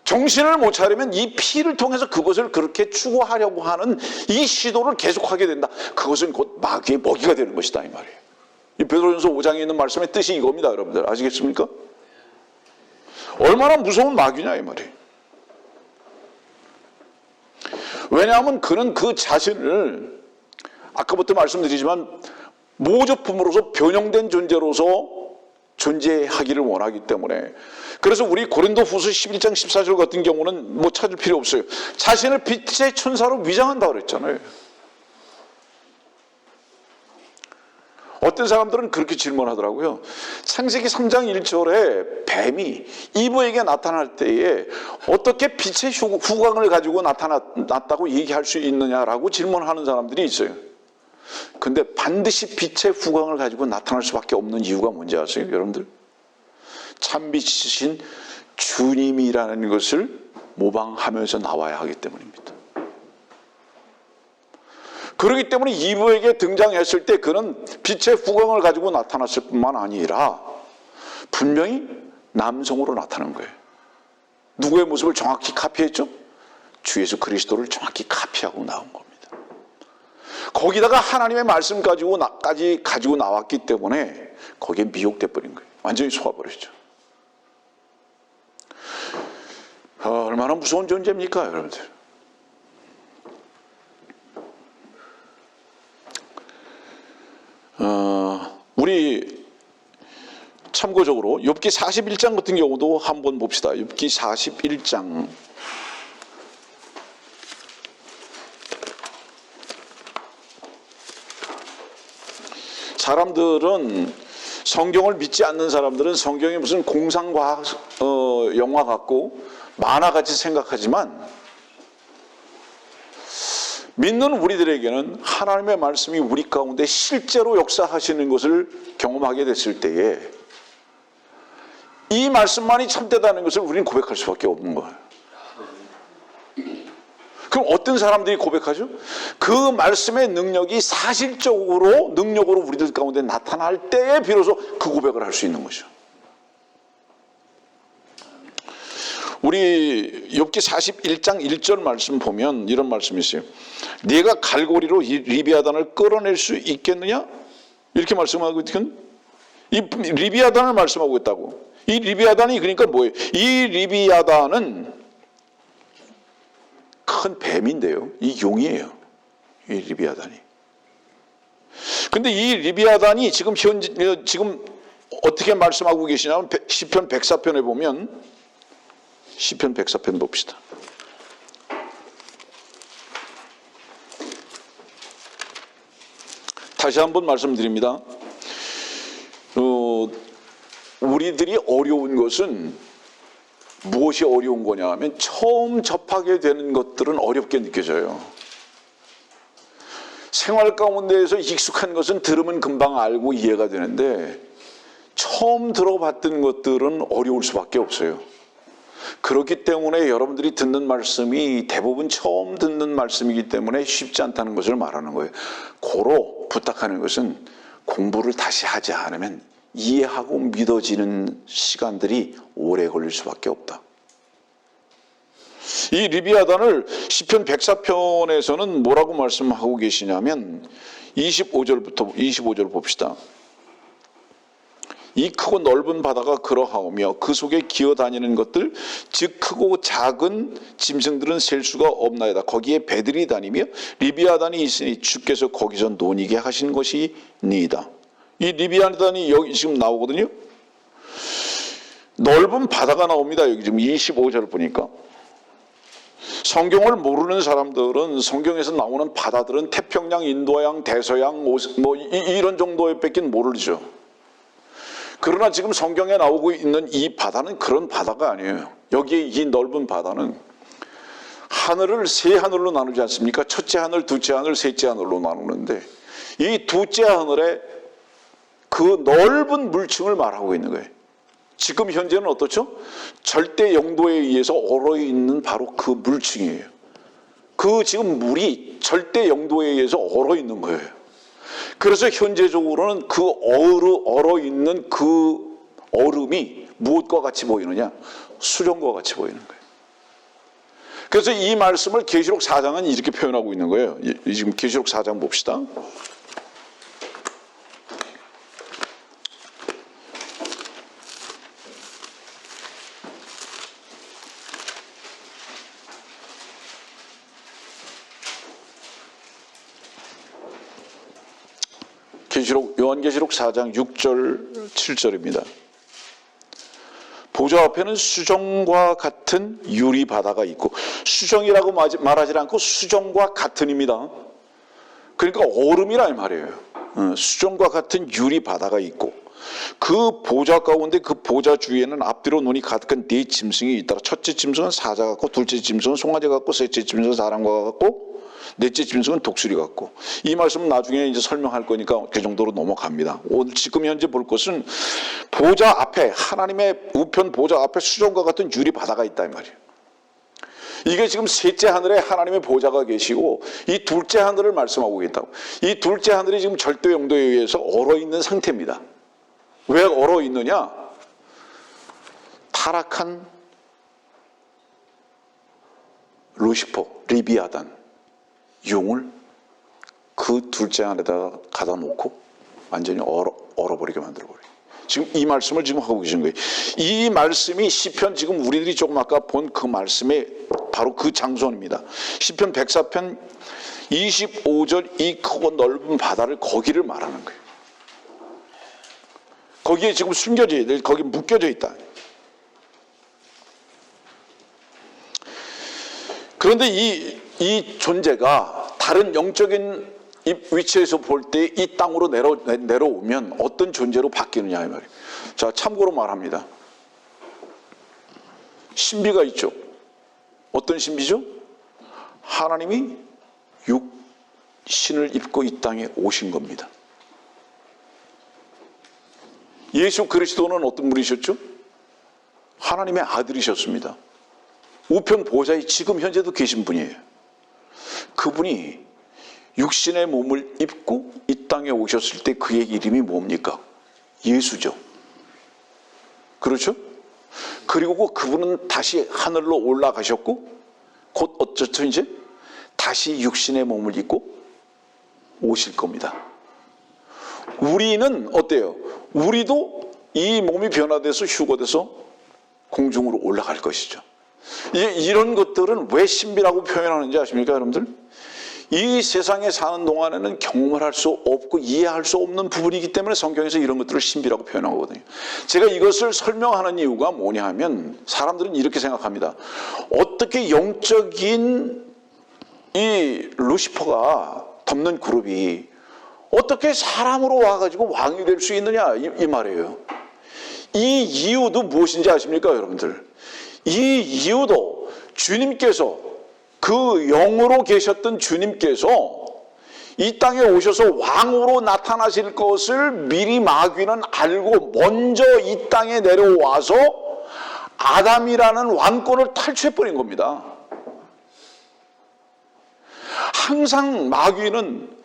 정신을 못 차리면 이 피를 통해서 그것을 그렇게 추구하려고 하는 이 시도를 계속하게 된다. 그것은 곧 마귀의 먹이가 되는 것이다 이 말이에요. 이 베드로전서 5장에 있는 말씀의 뜻이 이겁니다. 여러분들 아시겠습니까? 얼마나 무서운 마귀냐 이 말이에요. 왜냐하면 그는 그 자신을 아까부터 말씀드리지만 모조품으로서 변형된 존재로서 존재하기를 원하기 때문에, 그래서 우리 고린도후서 11장 14절 같은 경우는 뭐 찾을 필요 없어요. 자신을 빛의 천사로 위장한다고 그랬잖아요. 어떤 사람들은 그렇게 질문하더라고요. 창세기 3장 1절에 뱀이 이브에게 나타날 때에 어떻게 빛의 후광을 가지고 나타났다고 얘기할 수 있느냐라고 질문하는 사람들이 있어요. 근데 반드시 빛의 후광을 가지고 나타날 수밖에 없는 이유가 뭔지 아세요? 여러분들? 참빛이신 주님이라는 것을 모방하면서 나와야 하기 때문입니다. 그렇기 때문에 이브에게 등장했을 때 그는 빛의 후광을 가지고 나타났을 뿐만 아니라 분명히 남성으로 나타난 거예요. 누구의 모습을 정확히 카피했죠? 주 예수 그리스도를 정확히 카피하고 나온 겁니다. 거기다가 하나님의 말씀까지 가지고 나왔기 때문에 거기에 미혹돼 버린 거예요. 완전히 속아버렸죠. 얼마나 무서운 존재입니까, 여러분들? 우리 참고적으로 욥기 41장 같은 경우도 한번 봅시다. 욥기 41장. 사람들은, 성경을 믿지 않는 사람들은 성경이 무슨 공상과학 영화 같고 만화같이 생각하지만, 믿는 우리들에게는 하나님의 말씀이 우리 가운데 실제로 역사하시는 것을 경험하게 됐을 때에 이 말씀만이 참되다는 것을 우리는 고백할 수밖에 없는 거예요. 그럼 어떤 사람들이 고백하죠? 그 말씀의 능력이 사실적으로 능력으로 우리들 가운데 나타날 때에 비로소 그 고백을 할 수 있는 것이죠. 우리 욥기 41장 1절 말씀 보면 이런 말씀이 있어요. 네가 갈고리로 리비아단을 끌어낼 수 있겠느냐? 이렇게 말씀하고 있거든. 이 리비아단을 말씀하고 있다고. 이 리비아단이 그러니까 뭐예요? 이 리비아단은 큰 뱀인데요. 이 용이에요. 이 리비아단이. 근데 이 리비아단이 지금 어떻게 말씀하고 계시냐면 시편 104편에 보면, 시편 104편 봅시다. 다시 한번 말씀드립니다. 우리들이 어려운 것은 무엇이 어려운 거냐 하면 처음 접하게 되는 것들은 어렵게 느껴져요. 생활 가운데에서 익숙한 것은 들으면 금방 알고 이해가 되는데 처음 들어봤던 것들은 어려울 수밖에 없어요. 그렇기 때문에 여러분들이 듣는 말씀이 대부분 처음 듣는 말씀이기 때문에 쉽지 않다는 것을 말하는 거예요. 고로 부탁하는 것은 공부를 다시 하지 않으면 이해하고 믿어지는 시간들이 오래 걸릴 수밖에 없다. 이 리비아단을 시편 104편에서는 뭐라고 말씀하고 계시냐면 25절 봅시다. 이 크고 넓은 바다가 그러하오며 그 속에 기어다니는 것들 즉 크고 작은 짐승들은 셀 수가 없나이다. 거기에 배들이 다니며 리비아단이 있으니 주께서 거기서 노니게 하신 것이니이다. 이 리비아단이 여기 지금 나오거든요. 넓은 바다가 나옵니다. 여기 지금 25절을 보니까. 성경을 모르는 사람들은 성경에서 나오는 바다들은 태평양, 인도양, 대서양 뭐 이런 정도에 밖에 모르죠. 그러나 지금 성경에 나오고 있는 이 바다는 그런 바다가 아니에요. 여기에 이 넓은 바다는 하늘을 세 하늘로 나누지 않습니까? 첫째 하늘, 둘째 하늘, 셋째 하늘로 나누는데 이 둘째 하늘에 그 넓은 물층을 말하고 있는 거예요. 지금 현재는 어떻죠? 절대 영도에 의해서 얼어있는 바로 그 물층이에요. 그 지금 물이 절대 영도에 의해서 얼어있는 거예요. 그래서 현재적으로는 그 얼어있는 그 얼음이 무엇과 같이 보이느냐? 수정과 같이 보이는 거예요. 그래서 이 말씀을 계시록 4장은 이렇게 표현하고 있는 거예요. 지금 계시록 4장 봅시다. 요한계시록 4장 6절 7절입니다. 보좌 앞에는 수정과 같은 유리 바다가 있고, 수정이라고 말하지 않고 수정과 같은입니다. 그러니까 얼음이라 이 말이에요. 수정과 같은 유리 바다가 있고 그 보좌 가운데 그 보좌 주위에는 앞뒤로 눈이 가득한 네 짐승이 있더라. 첫째 짐승은 사자 같고, 둘째 짐승은 송아지 같고, 셋째 짐승은 사람과 같고, 넷째 짐승은 독수리 같고. 이 말씀은 나중에 이제 설명할 거니까 그 정도로 넘어갑니다. 오늘 지금 현재 볼 것은 보좌 앞에, 하나님의 우편 보좌 앞에 수정과 같은 유리 바다가 있다 이 말이에요. 이게 지금 셋째 하늘에 하나님의 보좌가 계시고 이 둘째 하늘을 말씀하고 있다고. 이 둘째 하늘이 지금 절대 영도에 의해서 얼어있는 상태입니다. 왜 얼어있느냐? 타락한 루시퍼, 리비아단 용을 그 둘째 안에다가 가다 놓고 완전히 얼어버리게 만들어버려요. 지금 이 말씀을 지금 하고 계신 거예요. 이 말씀이 시편, 지금 우리들이 조금 아까 본 그 말씀의 바로 그 장소입니다. 시편 104편 25절 이 크고 넓은 바다를, 거기를 말하는 거예요. 거기에 지금 숨겨져 있다. 거기에 묶여져 있다. 그런데 이 존재가 다른 영적인 위치에서 볼 때 이 땅으로 내려오면 어떤 존재로 바뀌느냐 이 말이에요. 자, 참고로 말합니다. 신비가 있죠. 어떤 신비죠? 하나님이 육신을 입고 이 땅에 오신 겁니다. 예수 그리스도는 어떤 분이셨죠? 하나님의 아들이셨습니다. 우편 보좌에 지금 현재도 계신 분이에요. 그분이 육신의 몸을 입고 이 땅에 오셨을 때 그의 이름이 뭡니까? 예수죠. 그렇죠? 그리고 그분은 다시 하늘로 올라가셨고 곧 어쩌죠 이제? 다시 육신의 몸을 입고 오실 겁니다. 우리는 어때요? 우리도 이 몸이 변화돼서 휴거돼서 공중으로 올라갈 것이죠. 이런 것들은 왜 신비라고 표현하는지 아십니까, 여러분들? 이 세상에 사는 동안에는 경험을 할 수 없고 이해할 수 없는 부분이기 때문에 성경에서 이런 것들을 신비라고 표현하거든요. 제가 이것을 설명하는 이유가 뭐냐 하면 사람들은 이렇게 생각합니다. 어떻게 영적인 이 루시퍼가 덮는 그룹이 어떻게 사람으로 와가지고 왕이 될 수 있느냐 이 말이에요. 이 이유도 무엇인지 아십니까, 여러분들? 이 이유도 주님께서, 그 영으로 계셨던 주님께서 이 땅에 오셔서 왕으로 나타나실 것을 미리 마귀는 알고 먼저 이 땅에 내려와서 아담이라는 왕권을 탈취해버린 겁니다. 항상 마귀는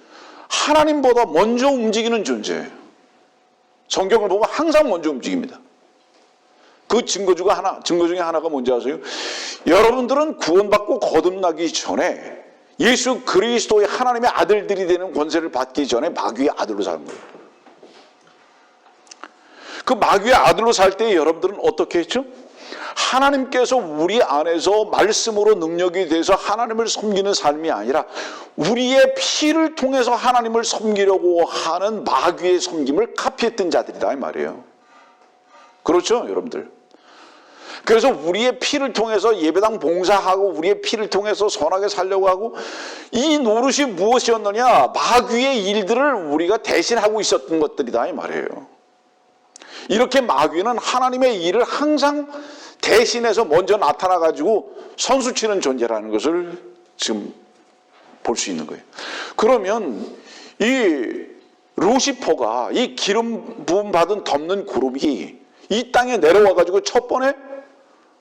하나님보다 먼저 움직이는 존재예요. 성경을 보면 항상 먼저 움직입니다. 그 증거 중에 하나가 뭔지 아세요? 여러분들은 구원받고 거듭나기 전에 예수 그리스도의 하나님의 아들들이 되는 권세를 받기 전에 마귀의 아들로 사는 거예요. 그 마귀의 아들로 살 때 여러분들은 어떻게 했죠? 하나님께서 우리 안에서 말씀으로 능력이 돼서 하나님을 섬기는 삶이 아니라 우리의 피를 통해서 하나님을 섬기려고 하는 마귀의 섬김을 카피했던 자들이다 이 말이에요. 그렇죠, 여러분들? 그래서 우리의 피를 통해서 예배당 봉사하고 우리의 피를 통해서 선하게 살려고 하고, 이 노릇이 무엇이었느냐? 마귀의 일들을 우리가 대신하고 있었던 것들이다 이 말이에요. 이렇게 마귀는 하나님의 일을 항상 대신해서 먼저 나타나가지고 선수치는 존재라는 것을 지금 볼 수 있는 거예요. 그러면 이 루시퍼가, 이 기름 부음 받은 덮는 구름이 이 땅에 내려와가지고 첫 번에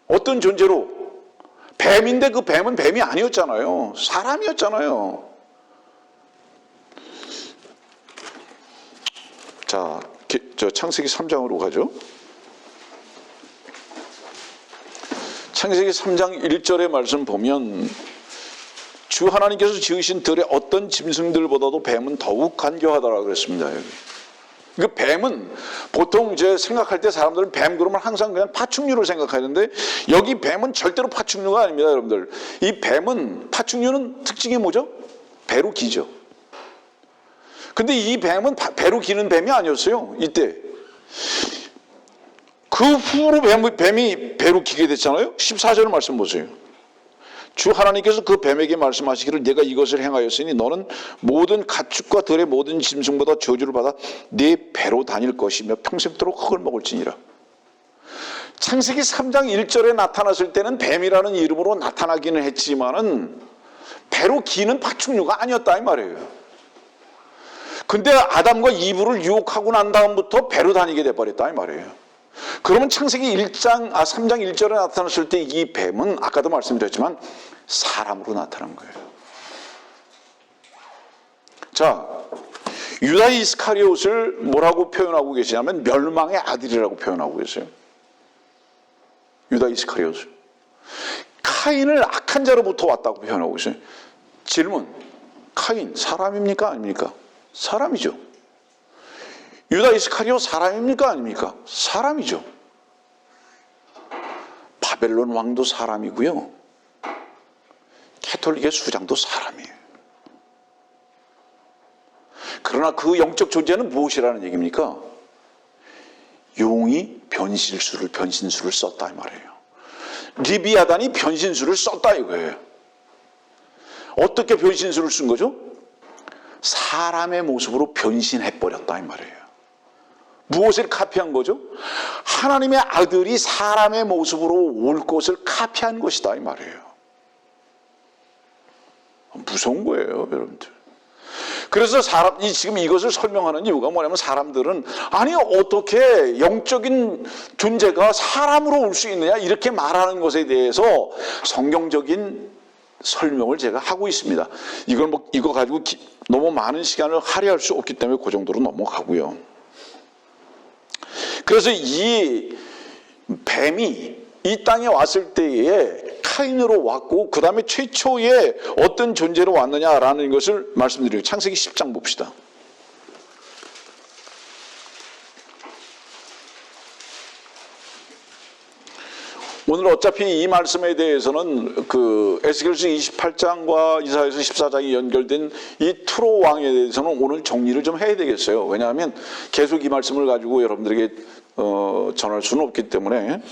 어떤 존재로, 뱀인데 그 뱀은 뱀이 아니었잖아요. 사람이었잖아요. 자, 저 창세기 3장으로 가죠. 창세기 3장 1절의 말씀 보면 주 하나님께서 지으신 들의 어떤 짐승들보다도 뱀은 더욱 간교하다라고 그랬습니다. 여기. 그 뱀은 보통 이제 생각할 때 사람들은 뱀 그러면 항상 그냥 파충류를 생각하는데, 여기 뱀은 절대로 파충류가 아닙니다, 여러분들. 이 뱀은, 파충류는 특징이 뭐죠? 배로 기죠. 근데 이 뱀은 배로 기는 뱀이 아니었어요, 이때. 그 후로 뱀이 배로 기게 됐잖아요. 14절 말씀 보세요. 주 하나님께서 그 뱀에게 말씀하시기를 내가 이것을 행하였으니 너는 모든 가축과 들의 모든 짐승보다 저주를 받아 네 배로 다닐 것이며 평생토록 흙을 먹을지니라. 창세기 3장 1절에 나타났을 때는 뱀이라는 이름으로 나타나기는 했지만은 배로 기는 파충류가 아니었다 이 말이에요. 근데 아담과 이브를 유혹하고 난 다음부터 배로 다니게 돼버렸다 이 말이에요. 그러면 창세기 3장 1절에 나타났을 때 이 뱀은 아까도 말씀드렸지만 사람으로 나타난 거예요. 자, 유다 이스카리옷을 뭐라고 표현하고 계시냐면 멸망의 아들이라고 표현하고 계세요. 유다 이스카리옷을. 카인을 악한 자로부터 왔다고 표현하고 계세요. 질문, 카인 사람입니까 아닙니까? 사람이죠. 유다 이스카리오 사람입니까 아닙니까? 사람이죠. 바벨론 왕도 사람이고요, 캐톨릭의 수장도 사람이에요. 그러나 그 영적 존재는 무엇이라는 얘기입니까? 용이 변신술을 썼다 이 말이에요. 리비아단이 변신술을 썼다 이거예요. 어떻게 변신술을 쓴 거죠? 사람의 모습으로 변신해버렸다 이 말이에요. 무엇을 카피한 거죠? 하나님의 아들이 사람의 모습으로 올 것을 카피한 것이다 이 말이에요. 무서운 거예요, 여러분들. 그래서 지금 이것을 설명하는 이유가 뭐냐면, 사람들은 아니 어떻게 영적인 존재가 사람으로 올 수 있느냐 이렇게 말하는 것에 대해서 성경적인 설명을 제가 하고 있습니다. 이거 가지고 너무 많은 시간을 할애할 수 없기 때문에 그 정도로 넘어가고요. 그래서 이 뱀이 이 땅에 왔을 때에 카인으로 왔고, 그 다음에 최초의 어떤 존재로 왔느냐라는 것을 말씀드려요. 창세기 10장 봅시다. 오늘 어차피 이 말씀에 대해서는 그 에스겔서 28장과 이사야서 14장이 연결된 이 트로 왕에 대해서는 오늘 정리를 좀 해야 되겠어요. 왜냐하면 계속 이 말씀을 가지고 여러분들에게 전할 수는 없기 때문에.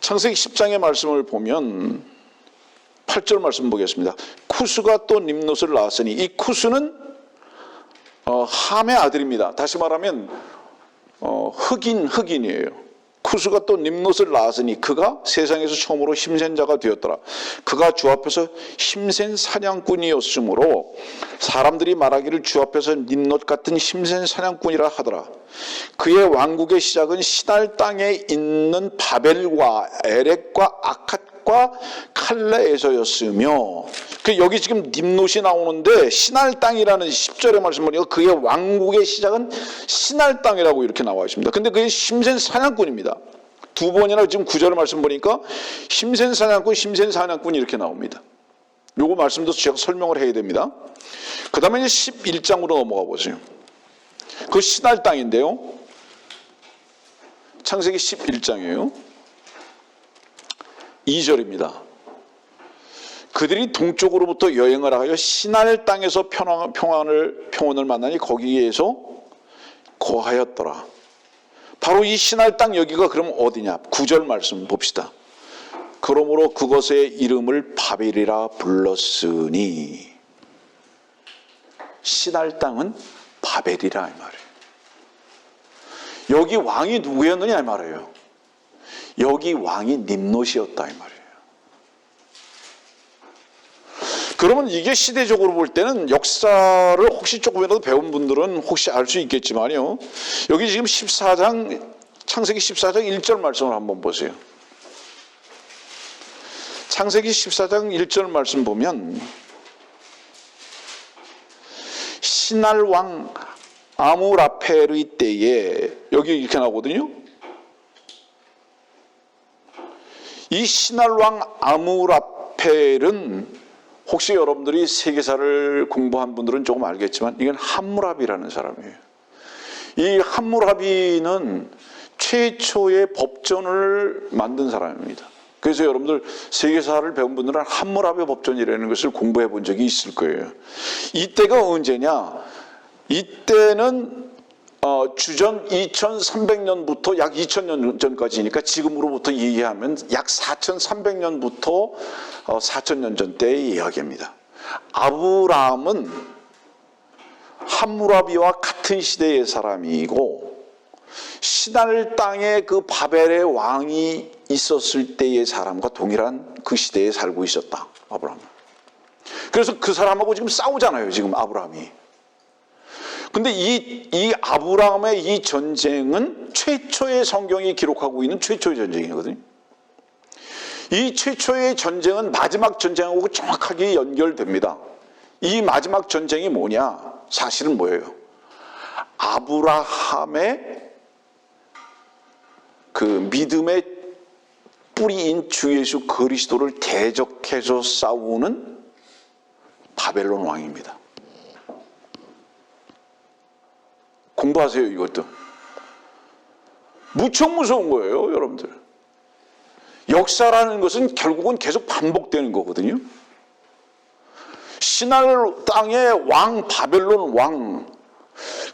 창세기 10장의 말씀을 보면 8절 말씀 보겠습니다. 쿠스가 또 림롯을 낳았으니, 이 쿠스는 함의 아들입니다. 다시 말하면 흑인이에요. 쿠스가 또 nim롯을 낳았으니 그가 세상에서 처음으로 힘센 자가 되었더라. 그가 주 앞에서 힘센 사냥꾼이었으므로 사람들이 말하기를 주 앞에서 nim롯 같은 힘센 사냥꾼이라 하더라. 그의 왕국의 시작은 시날 땅에 있는 바벨과 에렉과 아캇과 칼레에서였으며, 여기 지금 nim롯이 나오는데 시날 땅이라는 10절의 말씀 보니까 그의 왕국의 시작은 시날 땅이라고 이렇게 나와 있습니다. 근데 그게 힘센 사냥꾼입니다. 두 번이나 지금 9절 말씀 보니까 힘센 사냥꾼 이렇게 나옵니다. 요거 말씀도 제가 설명을 해야 됩니다. 그 다음에 이제 11장으로 넘어가 보세요. 그 시날 땅인데요. 창세기 11장이에요. 2절입니다. 그들이 동쪽으로부터 여행을 하여 시날 땅에서 평원을 만나니 거기에서 거하였더라. 바로 이 시날 땅 여기가 그럼 어디냐? 9절 말씀 봅시다. 그러므로 그것의 이름을 바벨이라 불렀으니, 시날 땅은 바벨이라 이 말이에요. 여기 왕이 누구였느냐 이 말이에요. 여기 왕이 nim롯이었다 이 말이에요. 그러면 이게 시대적으로 볼 때는 역사를 혹시 조금이라도 배운 분들은 혹시 알 수 있겠지만요. 여기 지금 14장, 창세기 14장 1절 말씀을 한번 보세요. 창세기 14장 1절 말씀 보면 시날 왕 아무라펠의 때에, 여기 이렇게 나오거든요. 이 시날 왕 아무라펠은 혹시 여러분들이 세계사를 공부한 분들은 조금 알겠지만 이건 함무라비라는 사람이에요. 이 함무라비는 최초의 법전을 만든 사람입니다. 그래서 여러분들 세계사를 배운 분들은 함무라비 법전이라는 것을 공부해 본 적이 있을 거예요. 이때가 언제냐? 이때는 주전 2300년부터 약 2000년 전까지니까 지금으로부터 얘기하면 약 4300년부터 4000년 전 때의 이야기입니다. 아브라함은 함무라비와 같은 시대의 사람이고 시날 땅에 그 바벨의 왕이 있었을 때의 사람과 동일한 그 시대에 살고 있었다. 아브라함은. 그래서 그 사람하고 지금 싸우잖아요. 지금 아브라함이. 근데 이 아브라함의 이 전쟁은 최초의 성경이 기록하고 있는 최초의 전쟁이거든요. 이 최초의 전쟁은 마지막 전쟁하고 정확하게 연결됩니다. 이 마지막 전쟁이 뭐냐? 사실은 뭐예요? 아브라함의 그 믿음의 뿌리인 주 예수 그리스도를 대적해서 싸우는 바벨론 왕입니다. 공부하세요. 이것도 무척 무서운 거예요. 여러분들, 역사라는 것은 결국은 계속 반복되는 거거든요. 시날 땅의 왕 바벨론 왕,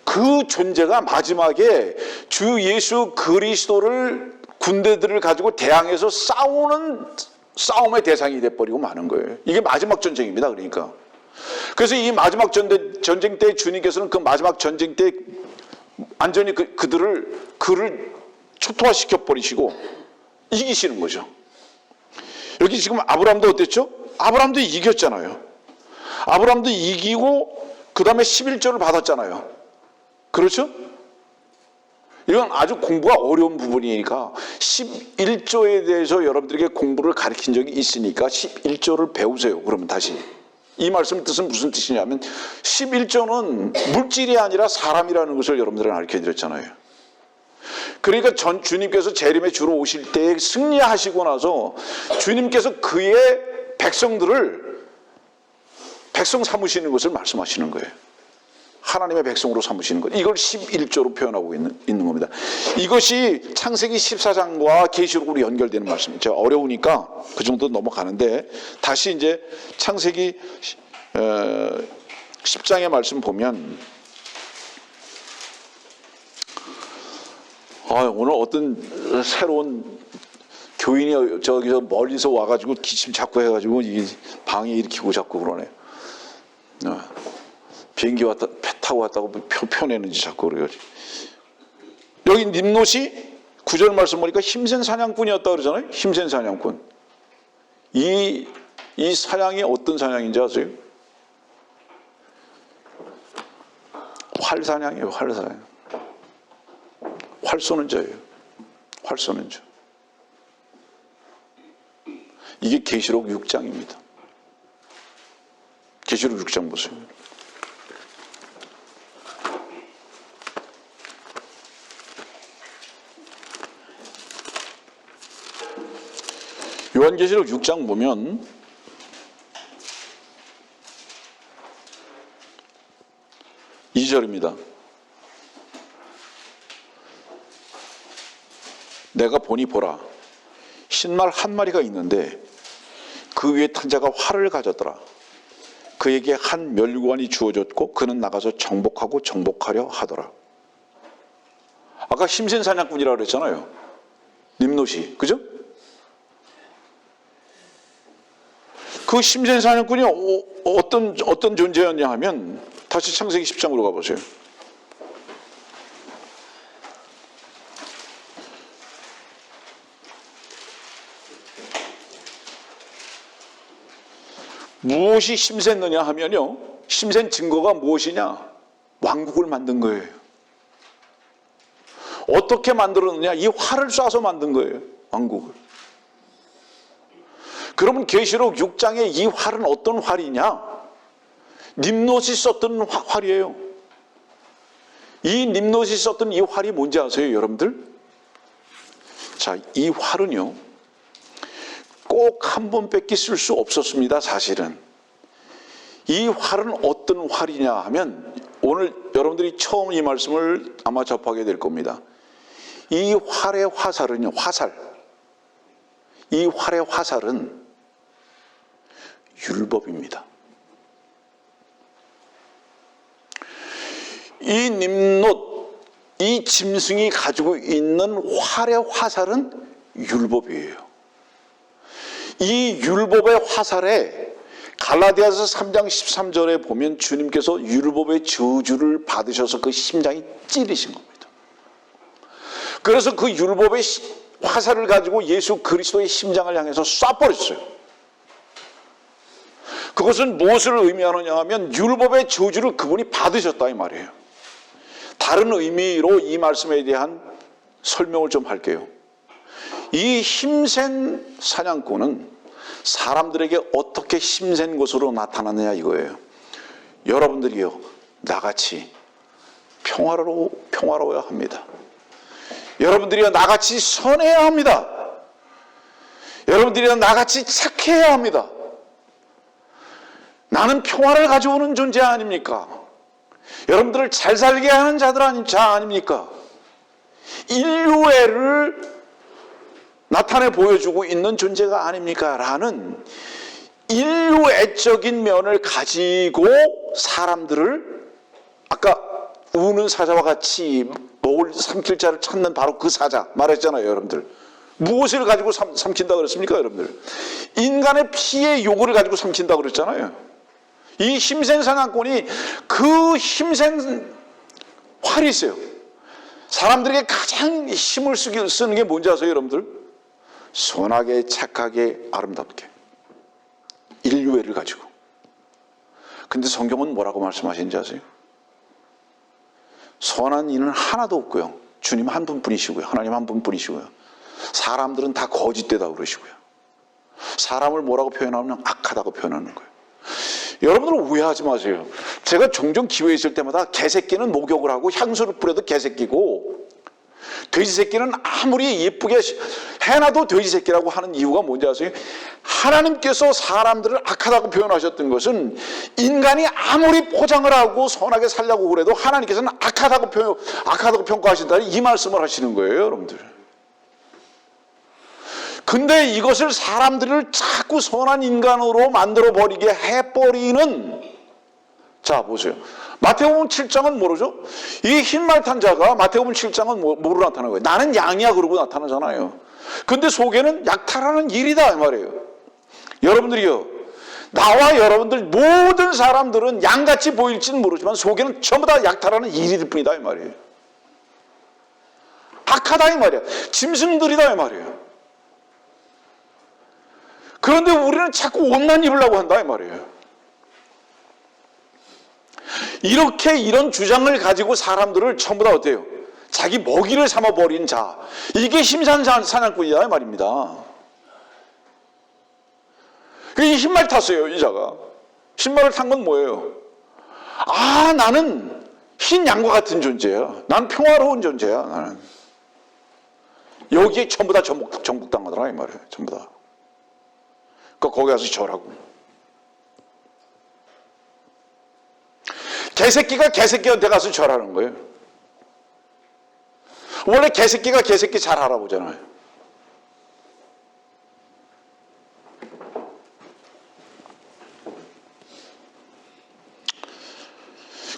그 존재가 마지막에 주 예수 그리스도를 군대들을 가지고 대항해서 싸우는 싸움의 대상이 돼버리고 마는 거예요. 이게 마지막 전쟁입니다. 그러니까 그래서 이 마지막 전쟁 때 주님께서는 그 마지막 전쟁 때 완전히 그를 초토화시켜 버리시고 이기시는 거죠. 여기 지금 아브라함도 어땠죠? 아브라함도 이겼잖아요. 아브라함도 이기고 그 다음에 11조를 받았잖아요. 그렇죠? 이건 아주 공부가 어려운 부분이니까 11조에 대해서 여러분들에게 공부를 가르친 적이 있으니까 11조를 배우세요. 그러면 다시 이 말씀 뜻은 무슨 뜻이냐면 11조는 물질이 아니라 사람이라는 것을 여러분들은 가르쳐드렸잖아요. 그러니까 주님께서 재림의 주로 오실 때 승리하시고 나서 주님께서 그의 백성들을 백성 삼으시는 것을 말씀하시는 거예요. 하나님의 백성으로 삼으시는 것. 이걸 11조로 표현하고 있는 겁니다. 이것이 창세기 14장과 계시록으로 연결되는 말씀이에요. 제가 어려우니까 그 정도 넘어가는데 다시 이제 창세기 10장의 말씀 보면 오늘 어떤 새로운 교인이 저기서 멀리서 와가지고 기침 자꾸 해가지고 이 방에 일으키고 자꾸 그러네. 비행기 왔다 배 타고 왔다고 펴내는지 자꾸 그래가지고 여기 nim롯이 9절 말씀 보니까 힘센 사냥꾼이었다 그러잖아요. 힘센 사냥꾼. 이 사냥이 어떤 사냥인지 아세요? 활사냥이에요. 활사냥. 활 쏘는 자예요. 활 쏘는 자. 이게 계시록 6장입니다. 계시록 6장 보세요. 요한계시록 6장 보면 이 절입니다. 내가 보니 보라 신말 한 마리가 있는데 그 위에 탄 자가 활을 가졌더라. 그에게 한 멸관이 주어졌고 그는 나가서 정복하고 정복하려 하더라. 아까 힘센 사냥꾼이라고 그랬잖아요. nim롯이. 그죠? 그 힘센 사냥꾼이 어떤 존재였냐 하면 다시 창세기 10장으로 가보세요. 무엇이 힘셌느냐 하면요, 힘센 증거가 무엇이냐? 왕국을 만든 거예요. 어떻게 만들었느냐? 이 활을 쏴서 만든 거예요. 왕국을. 그러면 계시록 6장의 이 활은 어떤 활이냐? nim롯이 썼던 활이에요. 이 nim롯이 썼던 이 활이 뭔지 아세요, 여러분들? 자, 이 활은요, 꼭 한 번 뺏기 쓸 수 없었습니다, 사실은. 이 활은 어떤 활이냐 하면, 오늘 여러분들이 처음 이 말씀을 아마 접하게 될 겁니다. 이 활의 화살은요, 이 활의 화살은 율법입니다. 이 nim롯, 이 짐승이 가지고 있는 활의 화살은 율법이에요. 이 율법의 화살에 갈라디아서 3장 13절에 보면 주님께서 율법의 저주를 받으셔서 그 심장이 찌르신 겁니다. 그래서 그 율법의 화살을 가지고 예수 그리스도의 심장을 향해서 쏴버렸어요. 그것은 무엇을 의미하느냐 하면 율법의 저주를 그분이 받으셨다 이 말이에요. 다른 의미로 이 말씀에 대한 설명을 좀 할게요. 이 힘센 사냥꾼은 사람들에게 어떻게 힘센 것으로 나타나느냐 이거예요. 여러분들이요, 나같이 평화로워야 합니다. 여러분들이요, 나같이 선해야 합니다. 여러분들이요, 나같이 착해야 합니다. 나는 평화를 가져오는 존재 아닙니까? 여러분들을 잘 살게 하는 자들 아닙니까? 인류애를 나타내 보여주고 있는 존재가 아닙니까? 라는 인류애적인 면을 가지고 사람들을, 아까 우는 사자와 같이 목을 삼킬 자를 찾는 바로 그 사자 말했잖아요, 여러분들. 무엇을 가지고 삼킨다 그랬습니까, 여러분들? 인간의 피의 요구를 가지고 삼킨다 그랬잖아요. 이 힘센 사냥꾼이 그 힘센 활이 있어요. 사람들에게 가장 힘을 쓰는 게 뭔지 아세요, 여러분들? 선하게, 착하게, 아름답게. 인류애를 가지고. 근데 성경은 뭐라고 말씀하시는지 아세요? 선한 이는 하나도 없고요. 주님 한 분뿐이시고요. 하나님 한 분뿐이시고요. 사람들은 다 거짓되다 그러시고요. 사람을 뭐라고 표현하면 악하다고 표현하는 거예요. 여러분들 오해하지 마세요. 제가 종종 기회에 있을 때마다 개새끼는 목욕을 하고 향수를 뿌려도 개새끼고, 돼지 새끼는 아무리 예쁘게 해놔도 돼지 새끼라고 하는 이유가 뭔지 아세요? 하나님께서 사람들을 악하다고 표현하셨던 것은 인간이 아무리 포장을 하고 선하게 살려고 그래도 하나님께서는 악하다고 평가하신다는 이 말씀을 하시는 거예요, 여러분들. 근데 이것을 사람들을 자꾸 선한 인간으로 만들어버리게 해버리는, 자 보세요. 마태복음 7장은 뭐죠? 이 흰말 탄 자가 마태복음 7장은 뭐로 나타나는 거예요? 나는 양이야 그러고 나타나잖아요. 근데 속에는 약탈하는 일이다 이 말이에요. 여러분들이요, 나와 여러분들 모든 사람들은 양같이 보일지는 모르지만 속에는 전부 다 약탈하는 일일 뿐이다 이 말이에요. 악하다 이 말이야. 짐승들이다 이 말이에요. 그런데 우리는 자꾸 옷만 입으려고 한다 이 말이에요. 이렇게 이런 주장을 가지고 사람들을 전부 다 어때요? 자기 먹이를 삼아버린 자, 이게 심산사냥꾼이다 이 말입니다. 이 흰말 탔어요 이 자가. 흰말을 탄 건 뭐예요? 아, 나는 흰 양과 같은 존재야. 난 평화로운 존재야. 나는. 여기에 전부 다 정복당하더라 이 말이에요. 전부 다. 그러니까 거기 가서 절하고. 개새끼가 개새끼한테 가서 절하는 거예요. 원래 개새끼가 개새끼 잘 알아보잖아요.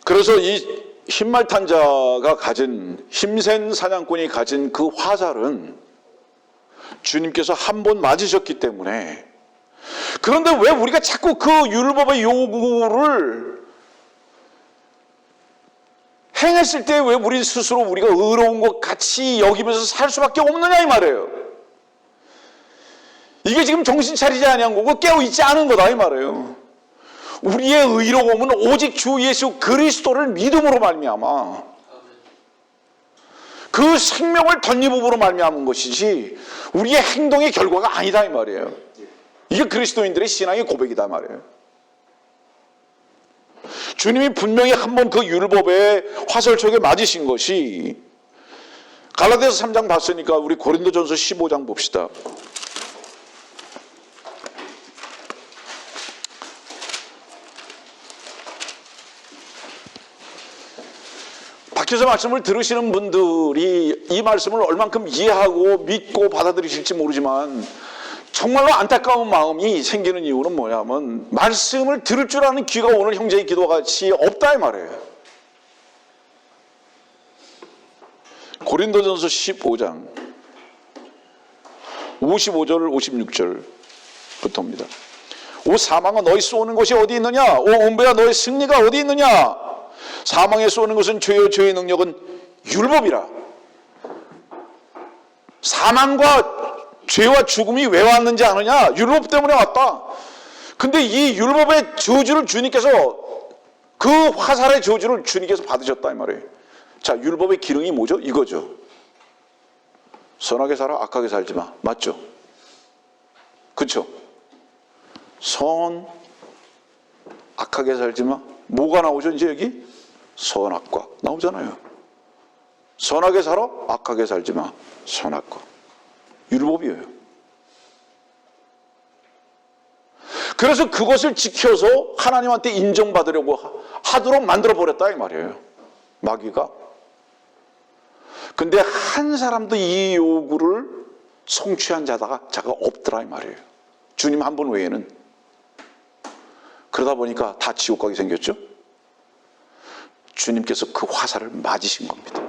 그래서 이 흰말 탄 자가 가진, 힘센 사냥꾼이 가진 그 화살은 주님께서 한 번 맞으셨기 때문에. 그런데 왜 우리가 자꾸 그 율법의 요구를 행했을 때 왜 우리 스스로 우리가 의로운 것 같이 여기면서 살 수밖에 없느냐 이 말이에요. 이게 지금 정신 차리지 아니한 거고 깨어있지 않은 거다 이 말이에요. 우리의 의로움은 오직 주 예수 그리스도를 믿음으로 말미암아 그 생명을 덧입음으로 말미암은 것이지 우리의 행동의 결과가 아니다 이 말이에요. 이게 그리스도인들의 신앙의 고백이다 말이에요. 주님이 분명히 한번 그 율법의 화살촉에 맞으신 것이, 갈라디아서 3장 봤으니까 우리 고린도전서 15장 봅시다. 밖에서 말씀을 들으시는 분들이 이 말씀을 얼만큼 이해하고 믿고 받아들이실지 모르지만 정말로 안타까운 마음이 생기는 이유는 뭐냐면 말씀을 들을 줄 아는 귀가 오늘 형제의 기도같이 없다 이 말이에요. 고린도전서 15장 55절 56절부터입니다. 오 사망아 너희 쏘는 곳이 어디 있느냐? 오 음부야 너희 승리가 어디 있느냐? 사망에 쏘는 것은 죄요 죄의 능력은 율법이라. 사망과 죄와 죽음이 왜 왔는지 아느냐? 율법 때문에 왔다. 근데 이 율법의 저주를 주님께서, 그 화살의 저주를 주님께서 받으셨다 이 말이에요. 자, 율법의 기능이 뭐죠? 이거죠. 선하게 살아 악하게 살지 마. 맞죠? 그렇죠? 선 악하게 살지 마. 뭐가 나오죠 이제 여기? 선악과 나오잖아요. 선하게 살아 악하게 살지 마. 선악과. 율법이에요. 그래서 그것을 지켜서 하나님한테 인정받으려고 하도록 만들어버렸다 이 말이에요. 마귀가. 근데 한 사람도 이 요구를 성취한 자가 없더라 이 말이에요. 주님 한 분 외에는. 그러다 보니까 다 지옥 가게 생겼죠. 주님께서 그 화살을 맞으신 겁니다.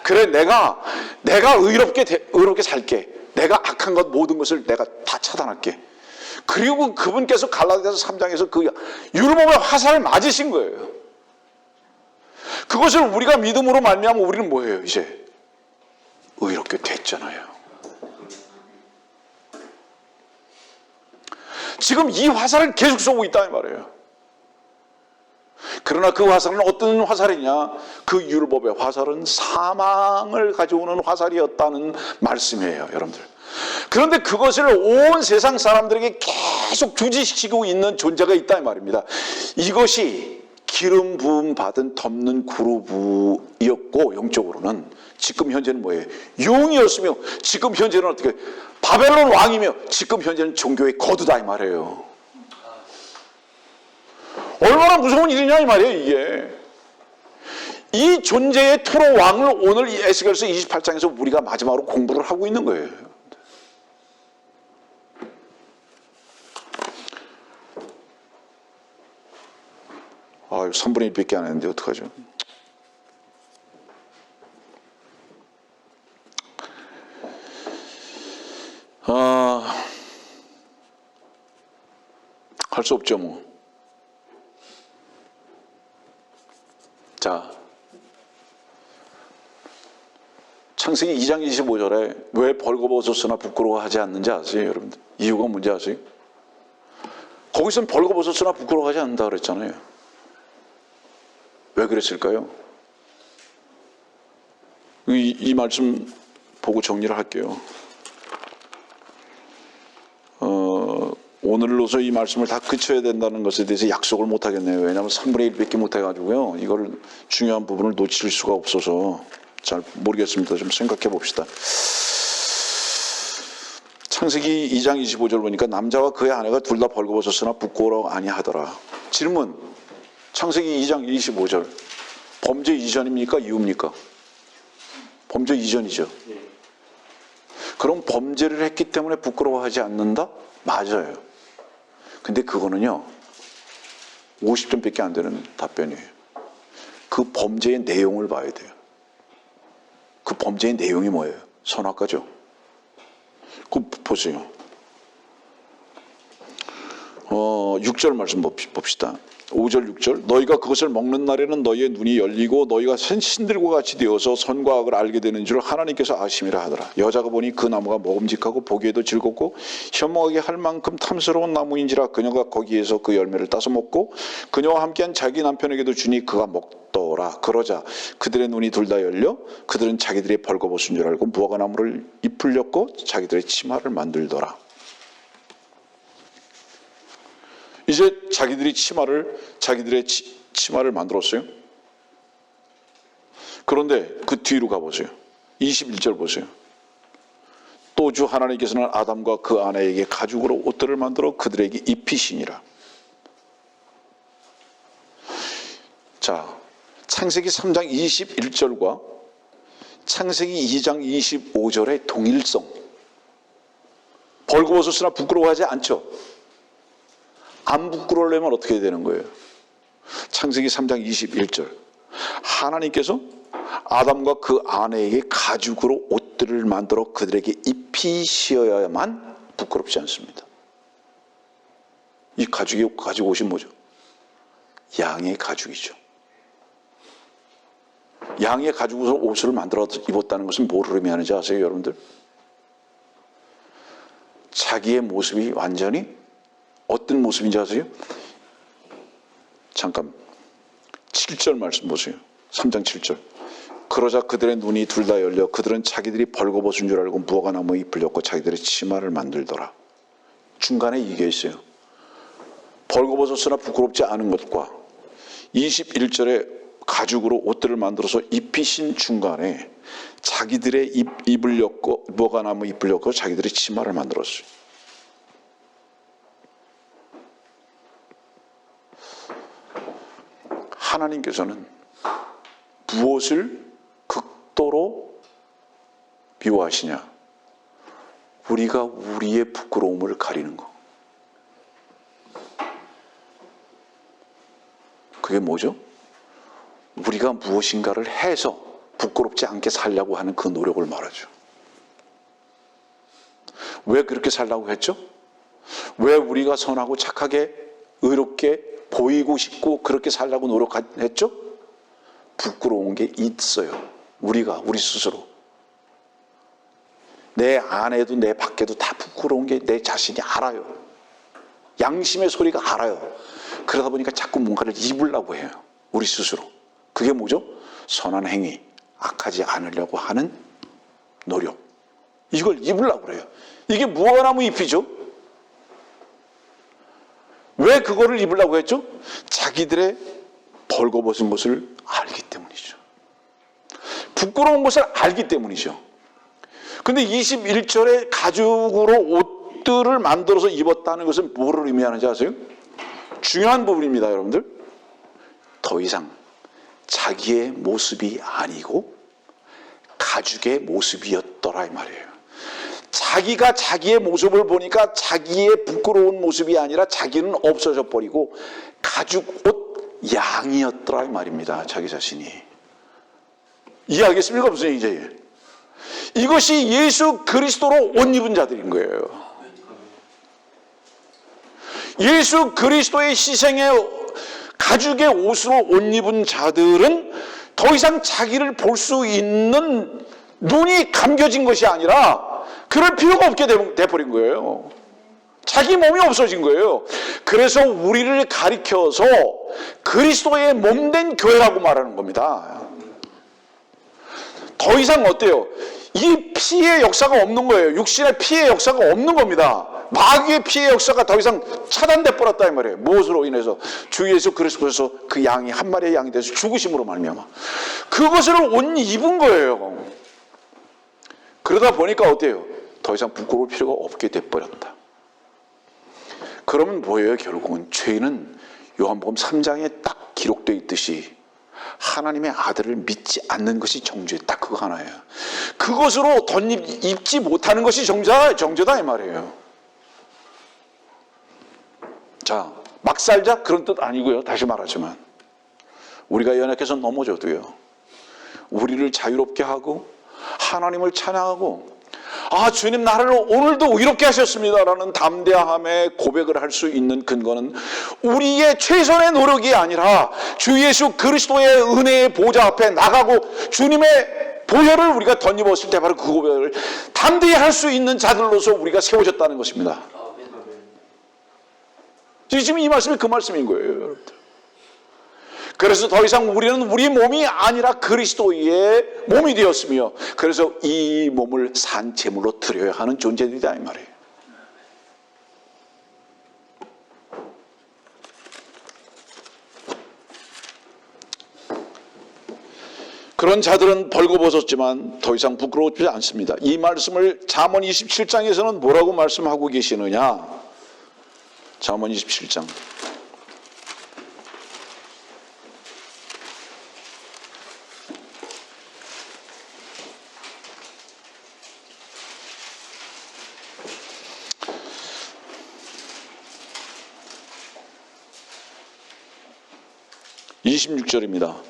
그래 내가 의롭게 살게. 내가 악한 것 모든 것을 내가 다 차단할게. 그리고 그분께서 갈라디아서 3장에서 그 율법의 화살을 맞으신 거예요. 그것을 우리가 믿음으로 말미암아 우리는 뭐예요 이제? 의롭게 됐잖아요. 지금 이 화살을 계속 쏘고 있다 이 말이에요. 그러나 그 화살은 어떤 화살이냐? 그 율법의 화살은 사망을 가져오는 화살이었다는 말씀이에요 여러분들. 그런데 그것을 온 세상 사람들에게 계속 주지시키고 있는 존재가 있다 이 말입니다. 이것이 기름 부음 받은 덮는 그루브이었고, 영적으로는 지금 현재는 뭐예요? 용이었으며 지금 현재는 어떻게? 바벨론 왕이며 지금 현재는 종교의 거두다 이 말이에요. 얼마나 무서운 일이냐 이 말이에요 이게. 이 존재의 토로 왕을 오늘 에스겔서 28장에서 우리가 마지막으로 공부를 하고 있는 거예요. 아유 3분의 1밖에 안 했는데 어떡하죠? 할 수 없죠 뭐. 창세기 2장 25절에 왜 벌거벗었으나 부끄러워하지 않는지 아세요, 여러분들? 이유가 뭔지 아세요? 거기서는 벌거벗었으나 부끄러워하지 않는다 그랬잖아요. 왜 그랬을까요? 이 말씀 보고 정리를 할게요. 오늘로서 이 말씀을 다 그쳐야 된다는 것에 대해서 약속을 못 하겠네요. 왜냐하면 3분의 1밖에 못 해가지고요. 이걸 중요한 부분을 놓칠 수가 없어서 잘 모르겠습니다. 좀 생각해 봅시다. 창세기 2장 25절 보니까 남자와 그의 아내가 둘 다 벌거벗었으나 부끄러워 아니하더라. 질문. 창세기 2장 25절. 범죄 이전입니까? 이후입니까? 범죄 이전이죠. 그럼 범죄를 했기 때문에 부끄러워하지 않는다? 맞아요. 근데 그거는요 50점밖에 안 되는 답변이에요. 그 범죄의 내용을 봐야 돼요. 그 범죄의 내용이 뭐예요? 선악과죠. 그거 보세요. 6절 말씀 봅시다. 5절 6절 너희가 그것을 먹는 날에는 너희의 눈이 열리고 너희가 신들과 같이 되어서 선과 악을 알게 되는 줄 하나님께서 아심이라 하더라. 여자가 보니 그 나무가 먹음직하고 보기에도 즐겁고 현모하게 할 만큼 탐스러운 나무인지라 그녀가 거기에서 그 열매를 따서 먹고 그녀와 함께한 자기 남편에게도 주니 그가 먹더라. 그러자 그들의 눈이 둘 다 열려 그들은 자기들의 벌거벗은 줄 알고 무화과 나무를 잎을 엮고 자기들의 치마를 만들더라. 이제 자기들의 치마를 만들었어요. 그런데 그 뒤로 가보세요. 21절 보세요. 또 주 하나님께서는 아담과 그 아내에게 가죽으로 옷들을 만들어 그들에게 입히시니라. 자, 창세기 3장 21절과 창세기 2장 25절의 동일성. 벌거벗었으나 부끄러워하지 않죠. 안 부끄러우려면 어떻게 되는 거예요? 창세기 3장 21절 하나님께서 아담과 그 아내에게 가죽으로 옷들을 만들어 그들에게 입히셔야만 부끄럽지 않습니다. 이 가죽 옷이 뭐죠? 양의 가죽이죠. 양의 가죽으로 옷을 만들어 입었다는 것은 뭐를 의미하는지 아세요, 여러분들? 자기의 모습이 완전히 어떤 모습인지 아세요? 잠깐 7절 말씀 보세요. 3장 7절 그러자 그들의 눈이 둘 다 열려 그들은 자기들이 벌거벗은 줄 알고 무화과 나무에 잎을 엮고 자기들의 치마를 만들더라. 중간에 이게 있어요. 벌거벗었으나 부끄럽지 않은 것과 21절에 가죽으로 옷들을 만들어서 입히신 중간에 자기들의 잎을 엮고 무화과 나무 잎을 엮고 자기들의 치마를 만들었어요. 하나님께서는 무엇을 극도로 미워하시냐? 우리가 우리의 부끄러움을 가리는 거. 그게 뭐죠? 우리가 무엇인가를 해서 부끄럽지 않게 살려고 하는 그 노력을 말하죠. 왜 그렇게 살려고 했죠? 왜 우리가 선하고 착하게 의롭게 보이고 싶고 그렇게 살려고 노력했죠? 부끄러운 게 있어요. 우리 스스로. 내 안에도 내 밖에도 다 부끄러운 게 내 자신이 알아요. 양심의 소리가 알아요. 그러다 보니까 자꾸 뭔가를 입으려고 해요. 우리 스스로. 그게 뭐죠? 선한 행위, 악하지 않으려고 하는 노력. 이걸 입으려고 그래요. 이게 무화과나무 잎이죠? 왜 그거를 입으려고 했죠? 자기들의 벌거벗은 것을 알기 때문이죠. 부끄러운 것을 알기 때문이죠. 근데 21절에 가죽으로 옷들을 만들어서 입었다는 것은 뭐를 의미하는지 아세요? 중요한 부분입니다, 여러분들. 더 이상 자기의 모습이 아니고 가죽의 모습이었더라 이 말이에요. 자기가 자기의 모습을 보니까 자기의 부끄러운 모습이 아니라 자기는 없어져 버리고 가죽 옷 양이었더라 이 말입니다. 자기 자신이. 이해하겠습니까? 무슨 얘기죠? 이것이 예수 그리스도로 옷 입은 자들인 거예요. 예수 그리스도의 희생에 가죽의 옷으로 옷 입은 자들은 더 이상 자기를 볼 수 있는 눈이 감겨진 것이 아니라 그럴 필요가 없게 돼버린 거예요. 자기 몸이 없어진 거예요. 그래서 우리를 가리켜서 그리스도의 몸된 교회라고 말하는 겁니다. 더 이상 어때요? 이 피의 역사가 없는 거예요. 육신의 피의 역사가 없는 겁니다. 마귀의 피의 역사가 더 이상 차단돼 버렸다 이 말이에요. 무엇으로 인해서? 주 예수 그리스도에서 그 양이 한 마리의 양이 돼서 죽으심으로 말미암아 그것을 옷 입은 거예요. 그러다 보니까 어때요? 더 이상 부끄러울 필요가 없게 돼 버렸다. 그러면 뭐예요? 결국은 죄인은 요한복음 3장에 딱 기록되어 있듯이 하나님의 아들을 믿지 않는 것이 정죄, 딱 그거 하나예요. 그것으로 덧입지 못하는 것이 정죄다 이 말이에요. 자, 막 살자 그런 뜻 아니고요. 다시 말하지만 우리가 연약해서 넘어져도요, 우리를 자유롭게 하고 하나님을 찬양하고 주님 나를 오늘도 의롭게 하셨습니다 라는 담대함의 고백을 할 수 있는 근거는 우리의 최선의 노력이 아니라 주 예수 그리스도의 은혜의 보좌 앞에 나가고 주님의 보혈을 우리가 덧입었을 때 바로 그 고백을 담대히 할 수 있는 자들로서 우리가 세워졌다는 것입니다. 지금 이 말씀이 그 말씀인 거예요, 여러분들. 그래서 더 이상 우리는 우리 몸이 아니라 그리스도의 몸이 되었으며, 그래서 이 몸을 산 제물로 드려야 하는 존재들이다 이 말이에요. 그런 자들은 벌거벗었지만 더 이상 부끄러워지지 않습니다. 이 말씀을 잠언 27장에서는 뭐라고 말씀하고 계시느냐? 잠언 27장 26절입니다.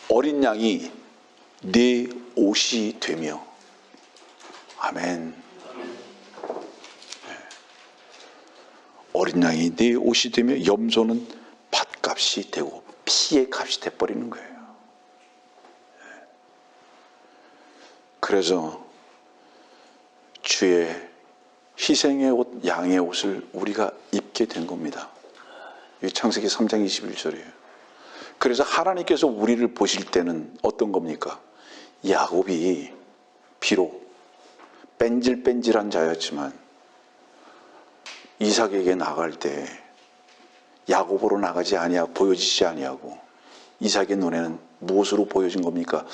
어린 양이 네 옷이 되며, 아멘. 어린 양이 네 옷이 되며 염소는 밭값이 되고 피의 값이 돼버리는 거예요. 그래서 주의 희생의 옷, 양의 옷을 우리가 입게 된 겁니다. 이 창세기 3장 21절이에요. 그래서 하나님께서 우리를 보실 때는 어떤 겁니까? 야곱이 비록 뺀질뺀질한 자였지만 이삭에게 나갈 때 야곱으로 나가지 아니하고 보여지지 아니하고 이삭의 눈에는 무엇으로 보여진 겁니까?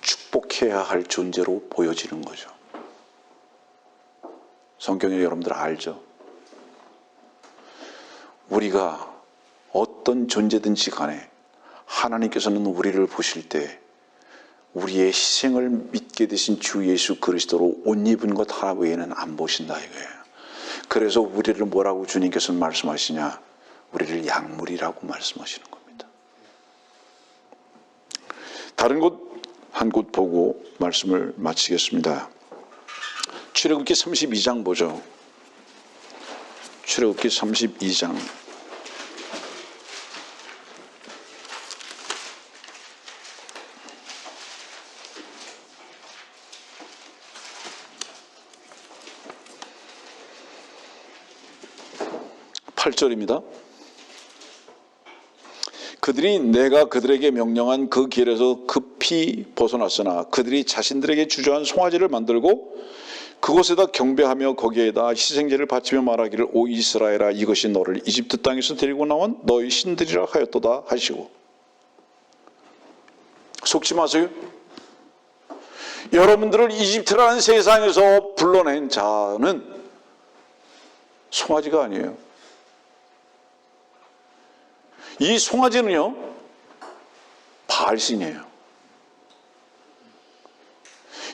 축복해야 할 존재로 보여지는 거죠. 성경에 여러분들 알죠? 우리가 어떤 존재든지 간에 하나님께서는 우리를 보실 때 우리의 희생을 믿게 되신 주 예수 그리스도로 옷 입은 것 하나 외에는 안 보신다 이거예요. 그래서 우리를 뭐라고 주님께서는 말씀하시냐? 우리를 약물이라고 말씀하시는 겁니다. 다른 곳 한 곳 보고 말씀을 마치겠습니다. 출애굽기 32장 보죠. 출애굽기 32장 8절입니다. 그들이 내가 그들에게 명령한 그 길에서 급히 벗어났으나 그들이 자신들에게 주저한 송아지를 만들고 그곳에다 경배하며 거기에다 희생제를 바치며 말하기를 오 이스라엘아 이것이 너를 이집트 땅에서 데리고 나온 너희 신들이라 하였도다 하시고. 속지 마세요. 여러분들을 이집트라는 세상에서 불러낸 자는 송아지가 아니에요. 이 송아지는요, 바알신이에요.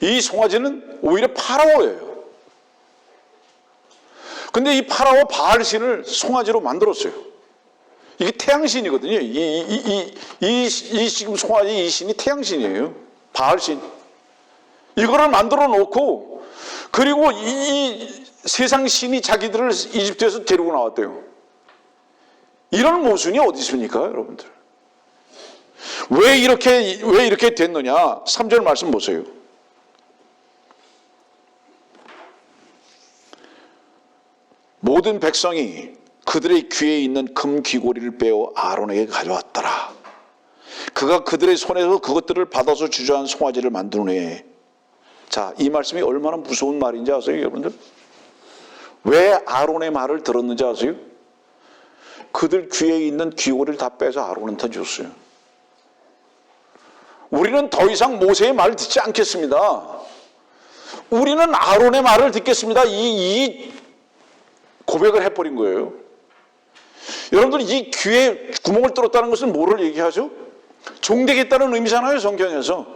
이 송아지는 오히려 파라오예요. 근데 이 파라오 바알신을 송아지로 만들었어요. 이게 태양신이거든요. 이 지금 송아지 이 신이 태양신이에요. 바알신. 이거를 만들어 놓고, 그리고 이 세상 신이 자기들을 이집트에서 데리고 나왔대요. 이런 모순이 어디 있습니까, 여러분들? 왜 이렇게 됐느냐? 3절 말씀 보세요. 모든 백성이 그들의 귀에 있는 금 귀고리를 빼어 아론에게 가져왔더라. 그가 그들의 손에서 그것들을 받아서 주저한 송아지를 만든 후에, 자, 이 말씀이 얼마나 무서운 말인지 아세요, 여러분들? 왜 아론의 말을 들었는지 아세요? 그들 귀에 있는 귀고리를 다 빼서 아론한테 줬어요. 우리는 더 이상 모세의 말을 듣지 않겠습니다. 우리는 아론의 말을 듣겠습니다. 이 고백을 해버린 거예요. 여러분들, 이 귀에 구멍을 뚫었다는 것은 뭐를 얘기하죠? 종되겠다는 의미잖아요, 성경에서.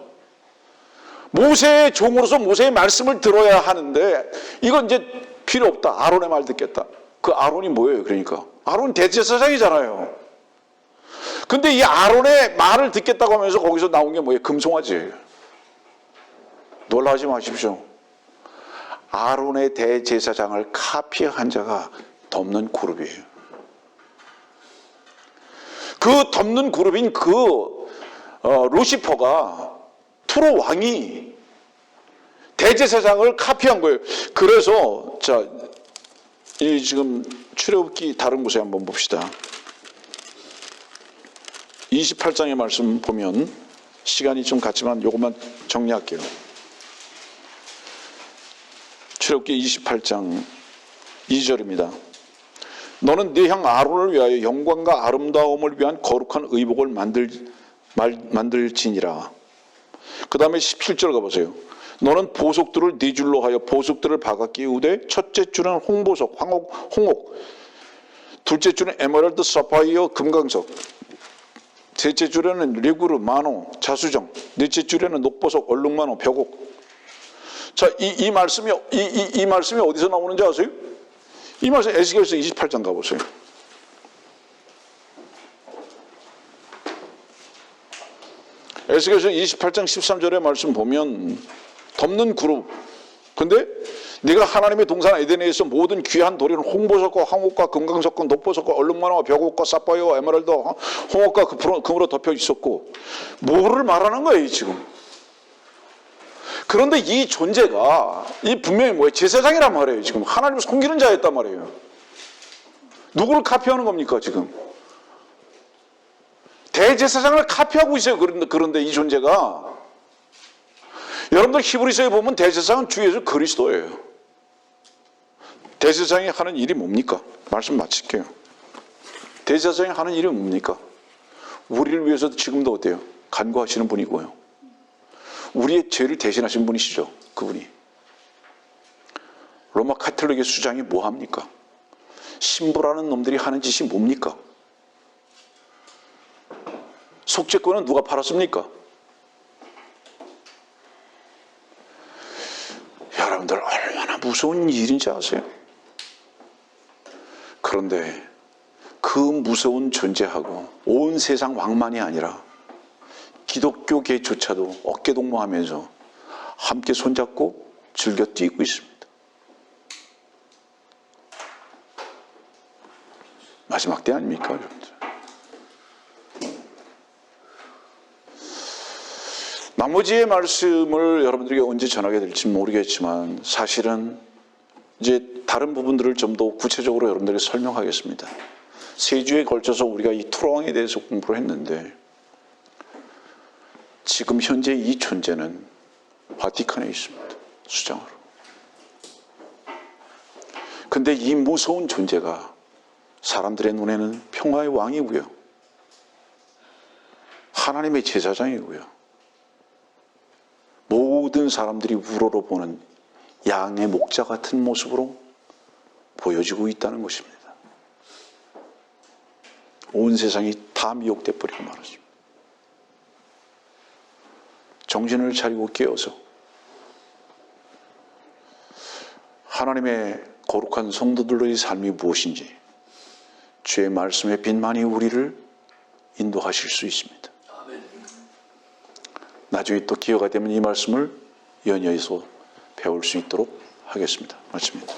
모세의 종으로서 모세의 말씀을 들어야 하는데, 이건 이제 필요 없다. 아론의 말 듣겠다. 그 아론이 뭐예요, 그러니까? 아론 대제사장이잖아요. 근데 이 아론의 말을 듣겠다고 하면서 거기서 나온 게 뭐예요? 금송아지예요. 놀라지 마십시오. 아론의 대제사장을 카피한 자가 덮는 그룹이에요. 그 덮는 그룹인 루시퍼가, 투로 왕이 대제사장을 카피한 거예요. 그래서 자, 이 지금 출애굽기 다른 곳에 한번 봅시다. 28장의 말씀 보면 시간이 좀 갔지만 이것만 정리할게요. 출애굽기 28장 2절입니다. 너는 네 형 아론을 위하여 영광과 아름다움을 위한 거룩한 의복을 만들지니라. 그 다음에 17절 가보세요. 너는 보석들을 네 줄로 하여 보석들을 박아 끼우되 첫째 줄은 홍보석, 홍옥, 둘째 줄은 에메랄드, 사파이어, 금강석, 셋째 줄에는 리구르, 마노, 자수정, 넷째 줄에는 녹보석, 얼룩마노, 벽옥. 자, 이 말씀이 어디서 나오는지 아세요? 이 말씀 에스겔서 28장 가보세요. 에스겔서 28장 13절의 말씀 보면 덮는 그룹. 근데 네가 하나님의 동산 에덴에서 모든 귀한 도리는 홍보석과 황옥과 금강석과 녹보석과 얼룩마노와 벽옥과 사파이어와 에메랄드, 홍옥과 금으로 덮여 있었고, 뭐를 말하는 거예요 지금? 그런데 이 존재가 분명히 뭐예요? 제사장이란 말이에요. 지금 하나님을 섬기는 자였단 말이에요. 누구를 카피하는 겁니까 지금? 대제사장을 카피하고 있어요. 그런데 이 존재가, 여러분들 히브리서에 보면 대제사장은 주 예수 그리스도예요. 대제사장이 하는 일이 뭡니까? 말씀 마칠게요. 대제사장이 하는 일이 뭡니까? 우리를 위해서도 지금도 어때요? 간구하시는 분이고요. 우리의 죄를 대신하신 분이시죠. 그분이. 로마 카톨릭의 수장이 뭐 합니까? 신부라는 놈들이 하는 짓이 뭡니까? 속죄권은 누가 팔았습니까? 여러분들 얼마나 무서운 일인지 아세요? 그런데 그 무서운 존재하고 온 세상 왕만이 아니라 기독교계조차도 어깨동무하면서 함께 손잡고 즐겨 뛰고 있습니다. 마지막 때 아닙니까, 여러분들? 나머지의 말씀을 여러분들에게 언제 전하게 될지 모르겠지만, 사실은 이제 다른 부분들을 좀 더 구체적으로 여러분들에게 설명하겠습니다. 3주에 걸쳐서 우리가 이 투로왕에 대해서 공부를 했는데, 지금 현재 이 존재는 바티칸에 있습니다. 수장으로. 근데 이 무서운 존재가 사람들의 눈에는 평화의 왕이고요, 하나님의 제사장이고요, 모든 사람들이 우러러보는 양의 목자 같은 모습으로 보여지고 있다는 것입니다. 온 세상이 다 미혹돼 버리고 말았습니다. 정신을 차리고 깨어서 하나님의 거룩한 성도들의 삶이 무엇인지 주의 말씀의 빛만이 우리를 인도하실 수 있습니다. 나중에 또 기회가 되면 이 말씀을 연이어서 배울 수 있도록 하겠습니다. 마칩니다.